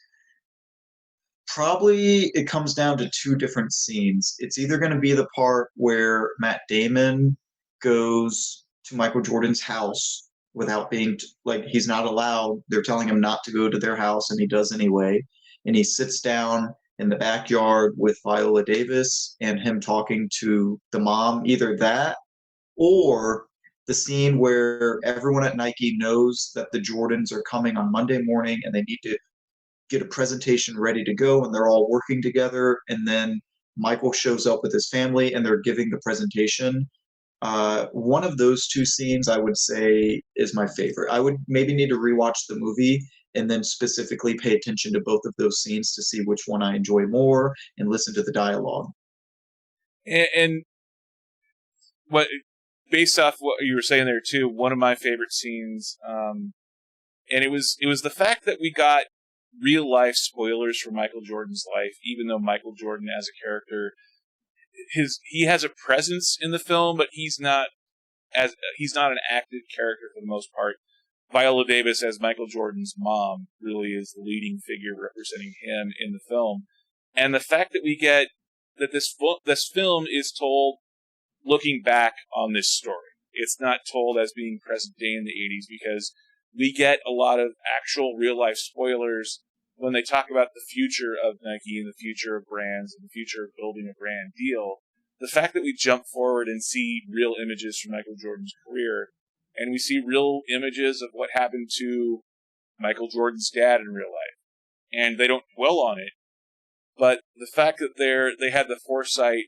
Probably it comes down to two different scenes. It's either going to be the part where Matt Damon goes to Michael Jordan's house without being like, he's not allowed. They're telling him not to go to their house, and he does anyway. And he sits down in the backyard with Viola Davis and him talking to the mom. Either that, or the scene where everyone at Nike knows that the Jordans are coming on Monday morning and they need to get a presentation ready to go, and they're all working together, and then Michael shows up with his family and they're giving the presentation. One of those two scenes I would say is my favorite. I would maybe need to rewatch the movie and then specifically pay attention to both of those scenes to see which one I enjoy more and listen to the dialogue. And what, based off what you were saying there too, one of my favorite scenes, and it was the fact that we got real life spoilers for Michael Jordan's life, even though Michael Jordan as a character, he has a presence in the film, but he's not an active character for the most part. Viola Davis as Michael Jordan's mom really is the leading figure representing him in the film. And the fact that we get that this film is told looking back on this story. It's not told as being present day in the 80s, because we get a lot of actual real life spoilers when they talk about the future of Nike and the future of brands and the future of building a brand deal. The fact that we jump forward and see real images from Michael Jordan's career, and we see real images of what happened to Michael Jordan's dad in real life, and they don't dwell on it, but the fact that they had the foresight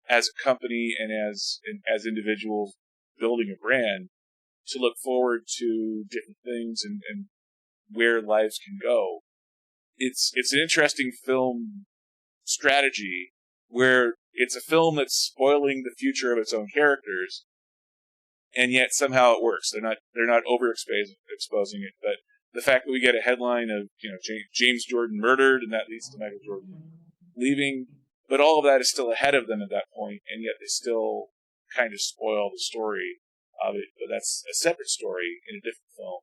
as a company and as individuals building a brand to look forward to different things and where lives can go. It's an interesting film strategy where it's a film that's spoiling the future of its own characters, and yet somehow it works. They're not overexposing it, but the fact that we get a headline of James Jordan murdered, and that leads to Michael Jordan leaving, but all of that is still ahead of them at that point, and yet they still kind of spoil the story of it. But that's a separate story in a different film,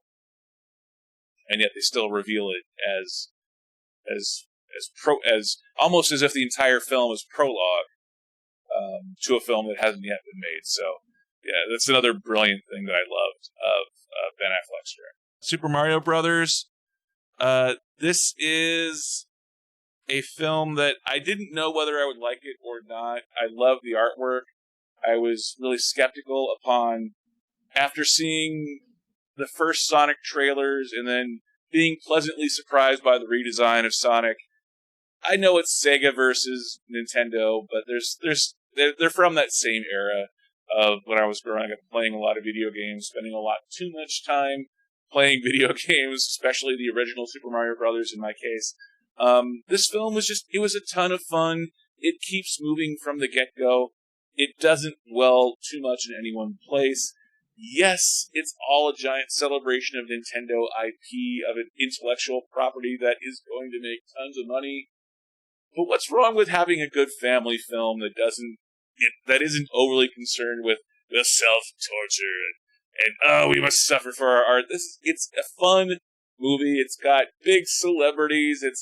and yet they still reveal it as almost as if the entire film is prologue to a film that hasn't yet been made. So yeah, that's another brilliant thing that I loved of Ben Affleck's direction. Super Mario Brothers. This is a film that I didn't know whether I would like it or not. I love the artwork. I was really skeptical after seeing the first Sonic trailers and then being pleasantly surprised by the redesign of Sonic. I know it's Sega versus Nintendo, but they're from that same era of when I was growing up, playing a lot of video games, spending a lot too much time playing video games, especially the original Super Mario Brothers in my case. This film it was a ton of fun. It keeps moving from the get-go. It doesn't dwell too much in any one place. Yes, it's all a giant celebration of Nintendo IP, of an intellectual property that is going to make tons of money. But what's wrong with having a good family film that isn't overly concerned with the self-torture and oh, we must suffer for our art. It's a fun movie. It's got big celebrities. It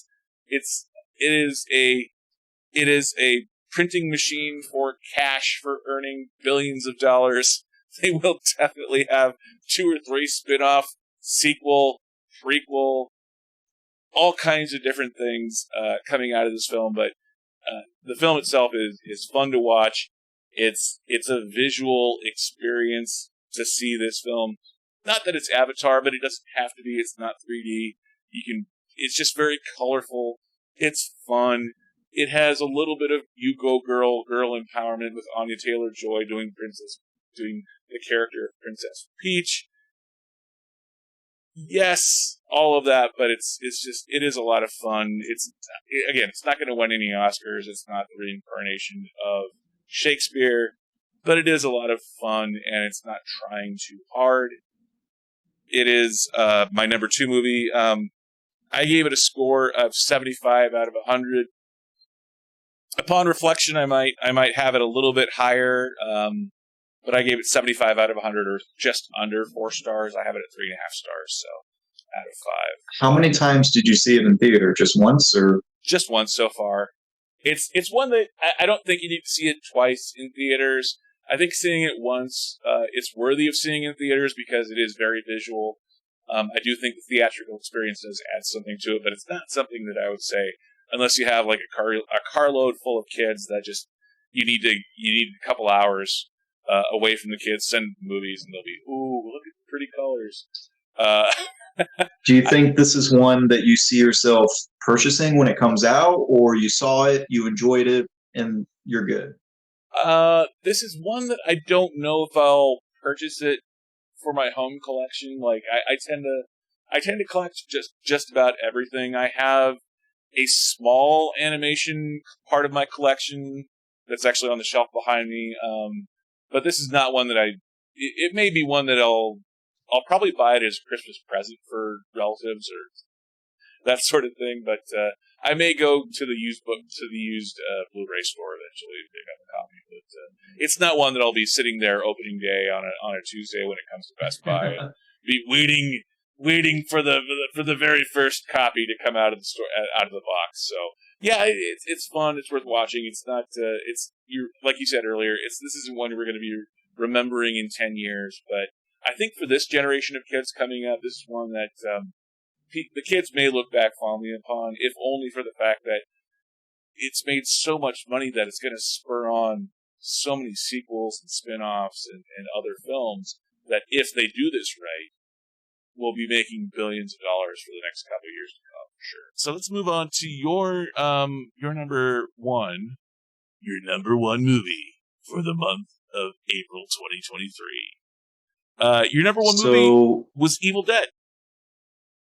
is a printing machine for cash for earning billions of dollars. They will definitely have 2 or 3 spin-off, sequel, prequel, all kinds of different things coming out of this film. But the film itself is fun to watch. It's a visual experience to see this film. Not that it's Avatar, but it doesn't have to be. It's not 3D. It's just very colorful. It's fun. It has a little bit of you go girl empowerment with Anya Taylor-Joy doing the character of Princess Peach. Yes, all of that, but it is a lot of fun. It's not going to win any Oscars. It's not the reincarnation of Shakespeare, but it is a lot of fun, and it's not trying too hard. It is my number 2 movie. I gave it a score of 75 out of 100. Upon reflection, I might have it a little bit higher, but I gave it 75 out of 100, or just under 4 stars. I have it at 3.5 stars, so out of 5. How many times did you see it in theater? Just once, or? Just once so far. It's one that I don't think you need to see it twice in theaters. I think seeing it once, it's worthy of seeing in theaters because it is very visual. I do think the theatrical experience does add something to it, but it's not something that I would say, unless you have like a carload full of kids that just you need a couple hours away from the kids, send movies, and they'll be, ooh, look at the pretty colors. Do you think this is one that you see yourself purchasing when it comes out, or you saw it, you enjoyed it, and you're good? This is one that I don't know if I'll purchase it for my home collection. Like I tend to collect just about everything. I have a small animation part of my collection that's actually on the shelf behind me. But this is not one that it may be one that I'll probably buy it as a Christmas present for relatives or that sort of thing. But I may go to the used Blu-ray store eventually to pick up a copy. But it's not one that I'll be sitting there opening day on a Tuesday when it comes to Best Buy and be waiting for the very first copy to come out of the store, out of the box. So yeah, it's fun. It's worth watching. It's not. You're like you said earlier. This isn't one we're going to be remembering in 10 years. But I think for this generation of kids coming up, this is one that the kids may look back fondly upon, if only for the fact that it's made so much money that it's going to spur on so many sequels and spin-offs and other films that if they do this right, we'll be making billions of dollars for the next couple of years to come, for sure. So let's move on to your number one. Your number one movie for the month of April 2023. Your number one movie was Evil Dead.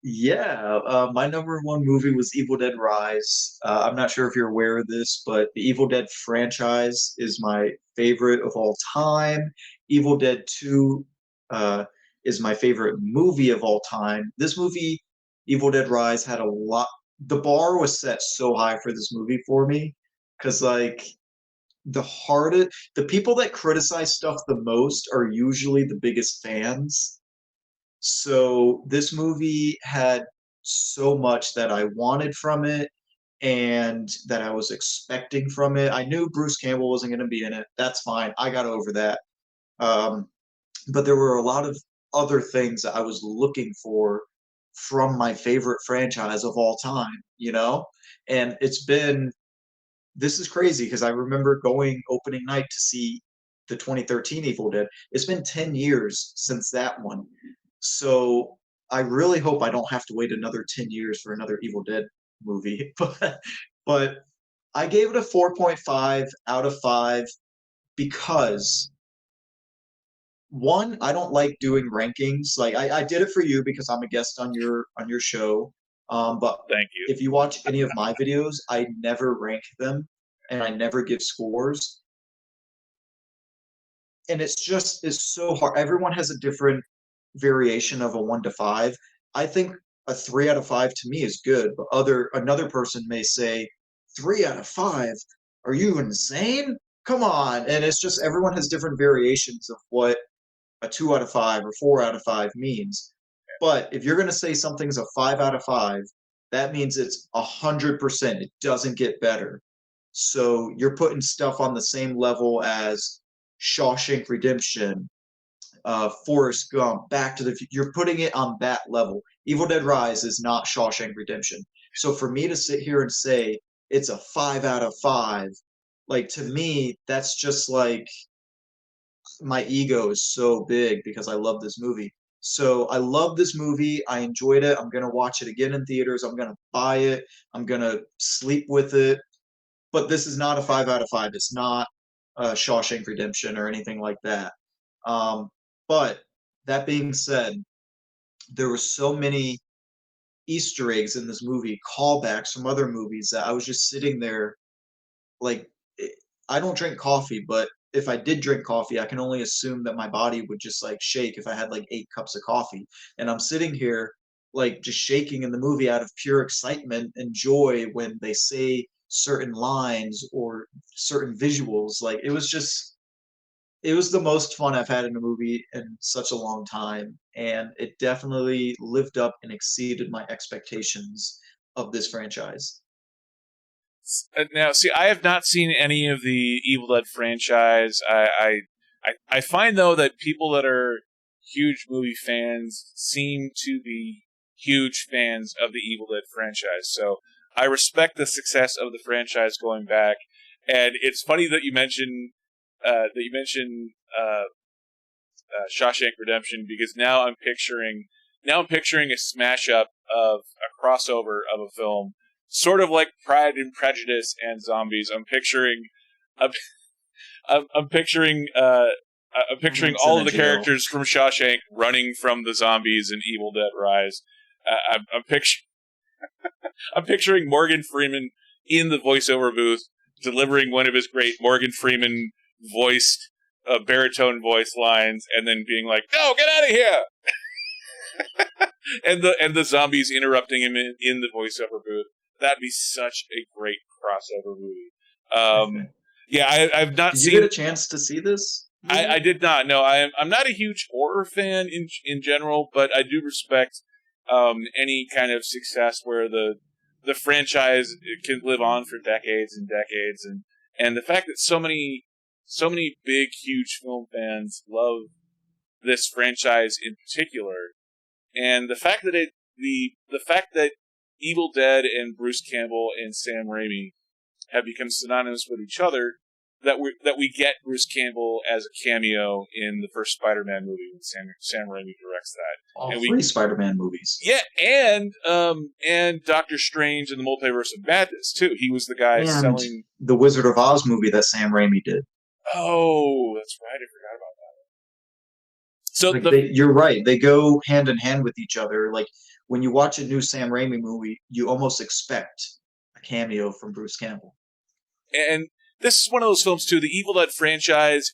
Yeah, my number one movie was Evil Dead Rise. I'm not sure if you're aware of this, but the Evil Dead franchise is my favorite of all time. Evil Dead 2 is my favorite movie of all time. This movie, Evil Dead Rise, had a lot. The bar was set so high for this movie for me because, like, the people that criticize stuff the most are usually the biggest fans. So this movie had so much that I wanted from it and that I was expecting from it. I knew Bruce Campbell wasn't going to be in it. That's fine. I got over that. But there were a lot of other things that I was looking for from my favorite franchise of all time, you know? And this is crazy because I remember going opening night to see the 2013 Evil Dead. It's been 10 years since that one. So I really hope I don't have to wait another 10 years for another Evil Dead movie. But I gave it a 4.5 out of 5 because, one, I don't like doing rankings. Like I did it for you because I'm a guest on your show. But Thank you. if you watch any of my videos, I never rank them and I never give scores. And it's so hard. Everyone has a different variation of a 1 to 5. I think a 3 out of 5 to me is good, but another person may say 3 out of 5. Are you insane? Come on. And it's just everyone has different variations of what a 2 out of 5 or 4 out of 5 means. But if you're going to say something's a 5 out of 5, that means it's 100%. It doesn't get better. So you're putting stuff on the same level as Shawshank Redemption, Forrest Gump, Back to the Future. You're putting it on that level. Evil Dead Rise is not Shawshank Redemption. So for me to sit here and say it's a 5 out of 5, like to me, that's just like my ego is so big because I love this movie. So I love this movie. I enjoyed it. I'm gonna watch it again in theaters. I'm gonna buy it. I'm gonna sleep with it. But this is not a 5 out of 5. It's not Shawshank Redemption or anything like that. But that being said, there were so many Easter eggs in this movie, callbacks from other movies that I was just sitting there like I don't drink coffee, but if I did drink coffee, I can only assume that my body would just like shake if I had like 8 cups of coffee. And I'm sitting here like just shaking in the movie out of pure excitement and joy when they say certain lines or certain visuals. Like it was the most fun I've had in a movie in such a long time, and it definitely lived up and exceeded my expectations of this franchise. Now, see, I have not seen any of the Evil Dead franchise. I find though that people that are huge movie fans seem to be huge fans of the Evil Dead franchise. So I respect the success of the franchise going back. And it's funny that you mentioned Shawshank Redemption, because now I'm picturing a smash up of a crossover of a film, sort of like Pride and Prejudice and zombies. I'm, I'm picturing all of the characters from Shawshank running from the zombies in Evil Dead Rise. I'm picturing I'm picturing Morgan Freeman in the voiceover booth delivering one of his great Morgan Freeman voiced baritone voice lines, and then being like, "No, get out of here!" and the zombies interrupting him in the voiceover booth. That'd be such a great crossover movie. Yeah, I've not Did seen. you get a chance to see this I movie? did not. No, I'm not a huge horror fan in general, but I do respect any kind of success where the franchise can live on for decades and decades, and the fact that so many big huge film fans love this franchise in particular, and the fact that Evil Dead and Bruce Campbell and Sam Raimi have become synonymous with each other, that we get Bruce Campbell as a cameo in the first Spider-Man movie when Sam Raimi directs that. All And three Spider-Man movies. yeah, and Doctor Strange and the Multiverse of Madness too. He was the guy And selling. the Wizard of Oz movie that Sam Raimi did. Oh, that's right. I forgot about that. So Like you're right. They go hand in hand with each other. Like when you watch a new Sam Raimi movie, you almost expect a cameo from Bruce Campbell. and this is one of those films too. The Evil Dead franchise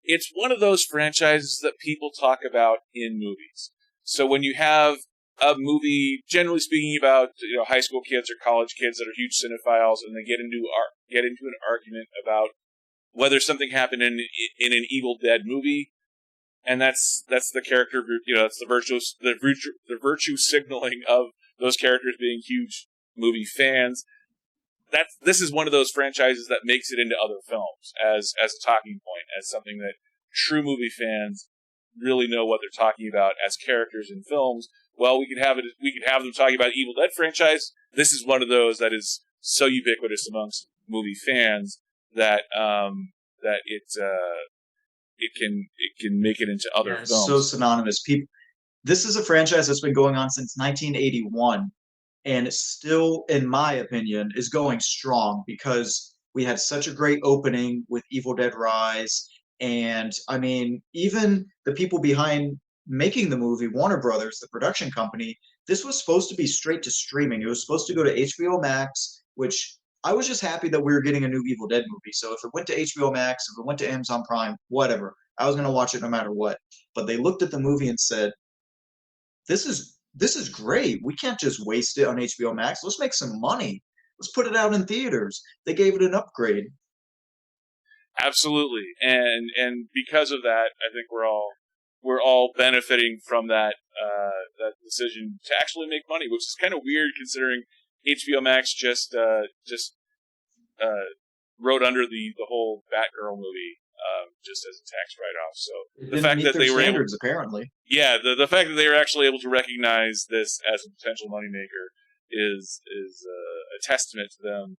it's one of those franchises that people talk about in movies. So when you have a movie, generally speaking, about high school kids or college kids that are huge cinephiles, and they get into an argument about whether something happened in an Evil Dead movie, and that's the character, that's the virtue signaling of those characters being huge movie fans. This is one of those franchises that makes it into other films as a talking point, as something that true movie fans really know what they're talking about as characters in films. Well, we could have them talking about Evil Dead franchise. This is one of those that is so ubiquitous amongst movie fans that it can make it into other films. So synonymous. People. This is a franchise that's been going on since 1981, and it still, in my opinion, is going strong because we had such a great opening with Evil Dead Rise. And I mean, even the people behind making the movie, Warner Brothers, the production company, this was supposed to be straight to streaming. It was supposed to go to HBO Max, which I was just happy that we were getting a new Evil Dead movie. So if it went to HBO Max, if it went to Amazon Prime, whatever, I was going to watch it no matter what. But they looked at the movie and said, this is great. We can't just waste it on HBO Max. Let's make some money. Let's put it out in theaters. They gave it an upgrade. Absolutely, and because of that, I think we're all benefiting from that decision to actually make money, which is kind of weird considering HBO Max uh, wrote under the whole Batgirl movie just as a tax write off. So It the didn't fact meet that their they were able, standards, apparently. yeah, the fact that they were actually able to recognize this as a potential moneymaker is a testament to them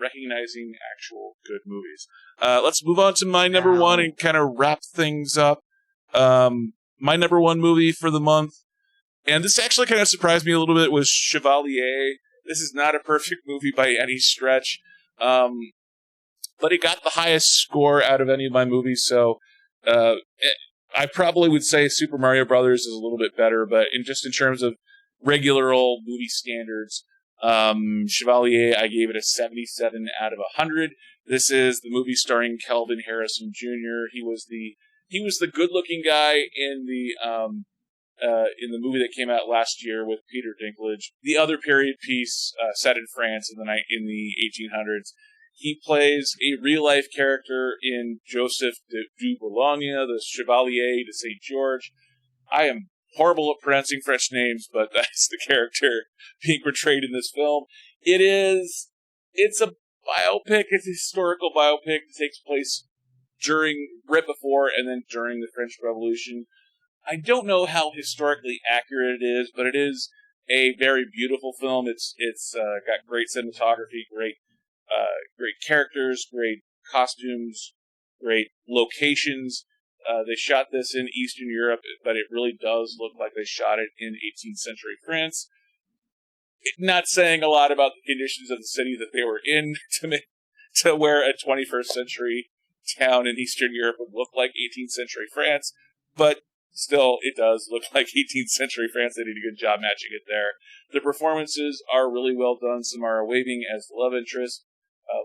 recognizing actual good movies. Let's move on to my number one Wow. and kind of wrap things up. My number one movie for the month, and this actually kind of surprised me a little bit, was Chevalier. This is not a perfect movie by any stretch, but it got the highest score out of any of my movies, so I probably would say Super Mario Brothers is a little bit better, but in terms of regular old movie standards, Chevalier, I gave it a 77 out of 100. This is the movie starring Kelvin Harrison Jr. He was the good-looking guy in the movie that came out last year with Peter Dinklage. The other period piece set in France in the 1800s. He plays a real-life character in Joseph du Boulogne, the Chevalier de Saint George. I am horrible at pronouncing French names, but that's the character being portrayed in this film. It's a biopic. It's a historical biopic that takes place right before and then during the French Revolution. I don't know how historically accurate it is, but it is a very beautiful film. It's got great cinematography, great characters, great costumes, great locations. They shot this in Eastern Europe, but it really does look like they shot it in 18th century France. Not saying a lot about the conditions of the city that they were in to where a 21st century town in Eastern Europe would look like 18th century France, but still, it does look like 18th century France. They did a good job matching it there. The performances are really well done. Samara Weaving as the love interest,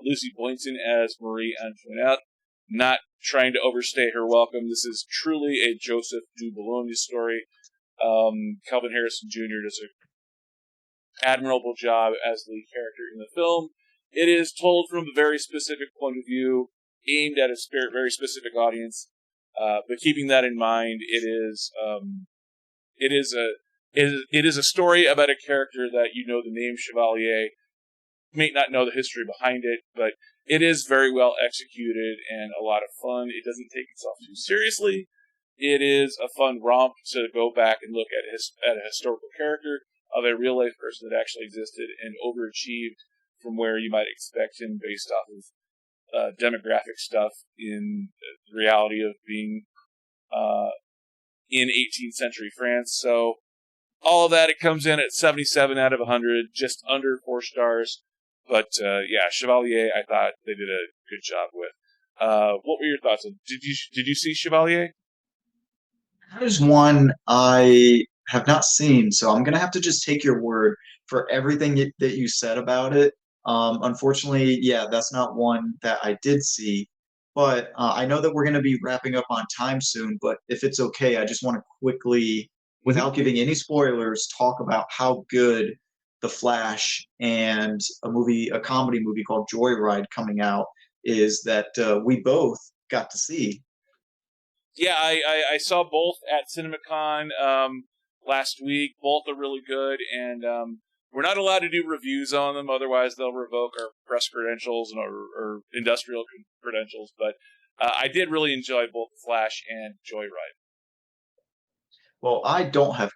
Lucy Boynton as Marie Antoinette. Not trying to overstay her welcome. This is truly a Joseph du Boulogne story. Kelvin Harrison Jr. does an admirable job as the character in the film. It is told from a very specific point of view, aimed at a very specific audience. But keeping that in mind, it is a story about a character that you know the name Chevalier, may not know the history behind it, but it is very well executed and a lot of fun. It doesn't take itself too seriously. It is a fun romp to go back and look at a historical character of a real life person that actually existed and overachieved from where you might expect him based off of demographic stuff in the reality of being in 18th century France. So all of that, it comes in at 77 out of 100, just under 4 stars. But yeah, Chevalier, I thought they did a good job with. What were your thoughts on? Did you see Chevalier? That is one I have not seen, so I'm gonna have to just take your word for everything that you said about it. Unfortunately, yeah, that's not one that I did see, but I know that we're gonna be wrapping up on time soon. But if it's okay, I just want to quickly, without giving any spoilers, talk about how good The Flash and a comedy movie called Joyride coming out is that we both got to see. Yeah, I saw both at CinemaCon last week. Both are really good, and we're not allowed to do reviews on them, otherwise they'll revoke our press credentials or industrial credentials. But I did really enjoy both Flash and Joyride. Well, I don't have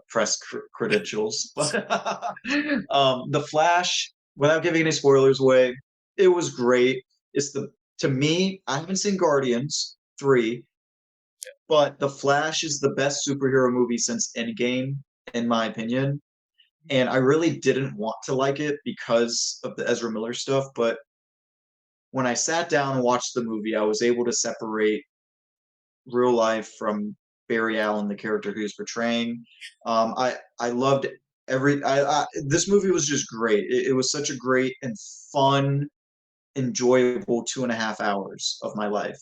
press credentials, but The Flash, without giving any spoilers away, it was great. To me, I haven't seen Guardians 3, but The Flash is the best superhero movie since Endgame, in my opinion. And I really didn't want to like it because of the Ezra Miller stuff, but when I sat down and watched the movie, I was able to separate real life from Barry Allen, the character he was portraying. I loved this movie was just great. It was such a great and fun, enjoyable 2.5 hours of my life.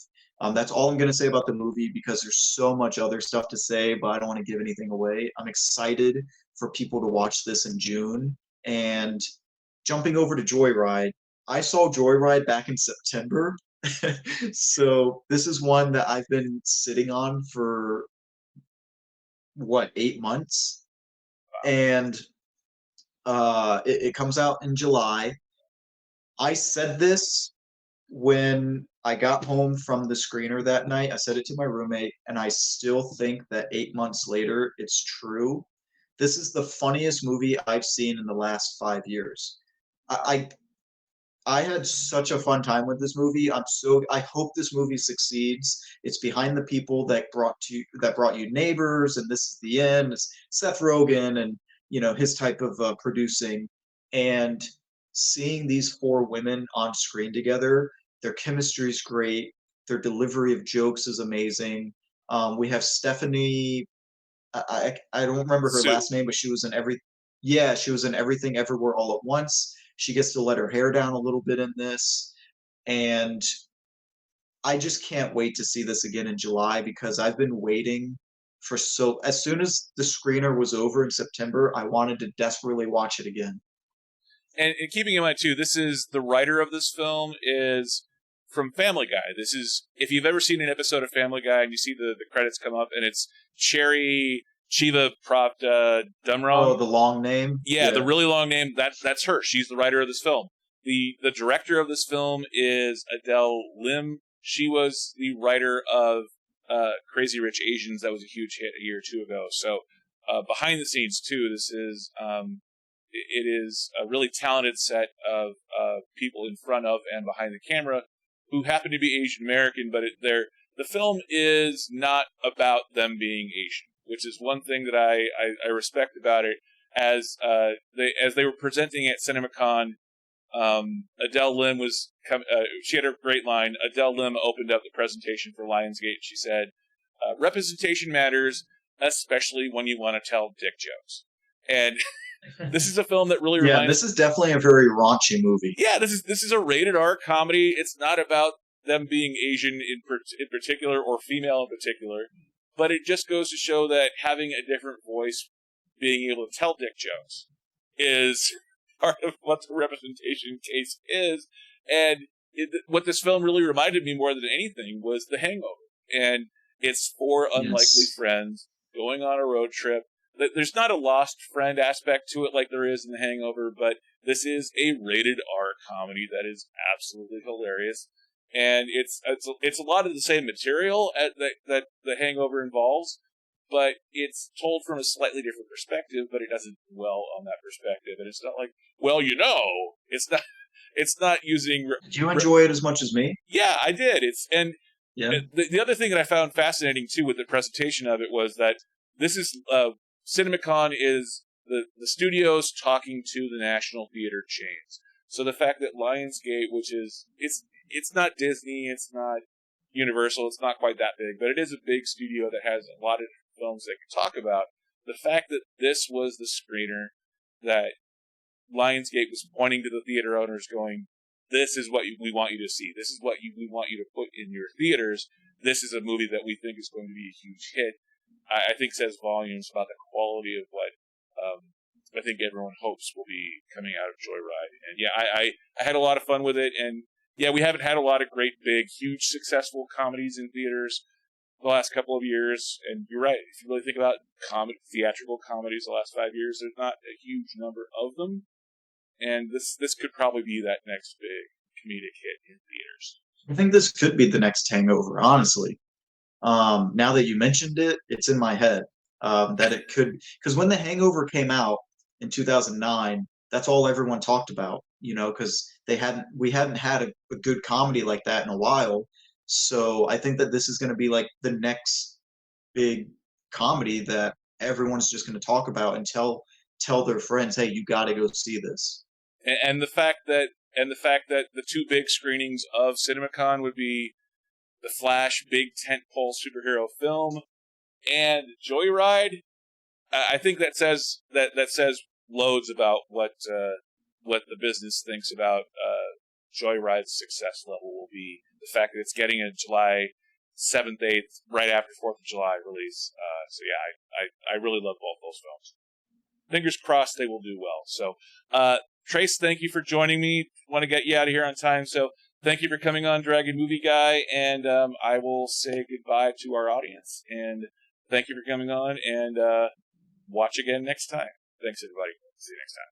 That's all I'm going to say about the movie because there's so much other stuff to say, but I don't want to give anything away. I'm excited for people to watch this in June, and jumping over to Joyride, I saw Joyride back in September. So this is one that I've been sitting on for what, 8 months? And it comes out in July. I said this when I got home from the screener that night. I said it to my roommate, and I still think that 8 months later, it's true. This is the funniest movie I've seen in the last 5 years. I had such a fun time with this movie. I hope this movie succeeds. It's behind the people that brought you Neighbors, and This Is the End. It's Seth Rogen and his type of producing, and seeing these four women on screen together. Their chemistry is great. Their delivery of jokes is amazing. We have Stephanie. I don't remember her Sue. last name, but she was in every. Yeah, she was in Everything Everywhere All at Once. She gets to let her hair down a little bit in this, and I just can't wait to see this again in July because I've been waiting for so. As soon as the screener was over in September, I wanted to desperately watch it again. And keeping in mind too, this is the writer of this film is from Family Guy. This is, if you've ever seen an episode of Family Guy and you see the credits come up and it's Cherry Chiva Pravda Dumron. Oh, the long name. Yeah, the really long name. That's her. She's the writer of this film. The director of this film is Adele Lim. She was the writer of Crazy Rich Asians. That was a huge hit a year or two ago. So behind the scenes too, this is it is a really talented set of people in front of and behind the camera who happen to be Asian American, but the film is not about them being Asian, which is one thing that I respect about it. As they were presenting at CinemaCon, Adele Lim she had a great line. Adele Lim opened up the presentation for Lionsgate. She said, "Representation matters, especially when you want to tell dick jokes." And this is a film that really reminds. Yeah, this is definitely a very raunchy movie. Yeah, this is a rated R comedy. It's not about them being Asian in particular or female in particular, but it just goes to show that having a different voice, being able to tell dick jokes, is part of what the representation case is. And what this film really reminded me more than anything was The Hangover. And it's four unlikely friends going on a road trip. There's not a lost friend aspect to it like there is in The Hangover, but this is a rated R comedy that is absolutely hilarious. And it's a lot of the same material that The Hangover involves, but it's told from a slightly different perspective, but it doesn't dwell on that perspective. And it's not like, well, it's not using. Did you enjoy it as much as me? Yeah, I did. Yeah. The other thing that I found fascinating too with the presentation of it was that this is CinemaCon is the studios talking to the national theater chains. So the fact that Lionsgate, which is it's not Disney, it's not Universal, it's not quite that big, but it is a big studio that has a lot of films they can talk about. The fact that this was the screener that Lionsgate was pointing to the theater owners going, this is what we want you to see. This is what we want you to put in your theaters. This is a movie that we think is going to be a huge hit. I think says volumes about the quality of what I think everyone hopes will be coming out of Joyride. And yeah, I had a lot of fun with it. And yeah, we haven't had a lot of great, big, huge, successful comedies in theaters the last couple of years. And you're right. If you really think about theatrical comedies the last 5 years, there's not a huge number of them. And this could probably be that next big comedic hit in theaters. I think this could be the next Hangover, honestly. Now that you mentioned it, it's in my head that it could, because when The Hangover came out in 2009, that's all everyone talked about, because we hadn't had a good comedy like that in a while. So I think that this is going to be like the next big comedy that everyone's just going to talk about and tell their friends, hey, you got to go see this. And the fact that the two big screenings of CinemaCon would be The Flash, big tentpole superhero film, and Joyride. I think that says loads about what the business thinks about Joyride's success level will be. The fact that it's getting a July 7th, 8th, right after 4th of July release. So yeah, I really love both those films. Fingers crossed they will do well. So Trace, thank you for joining me. Want to get you out of here on time, so thank you for coming on, Dragon Movie Guy, and I will say goodbye to our audience. And thank you for coming on, and watch again next time. Thanks, everybody. See you next time.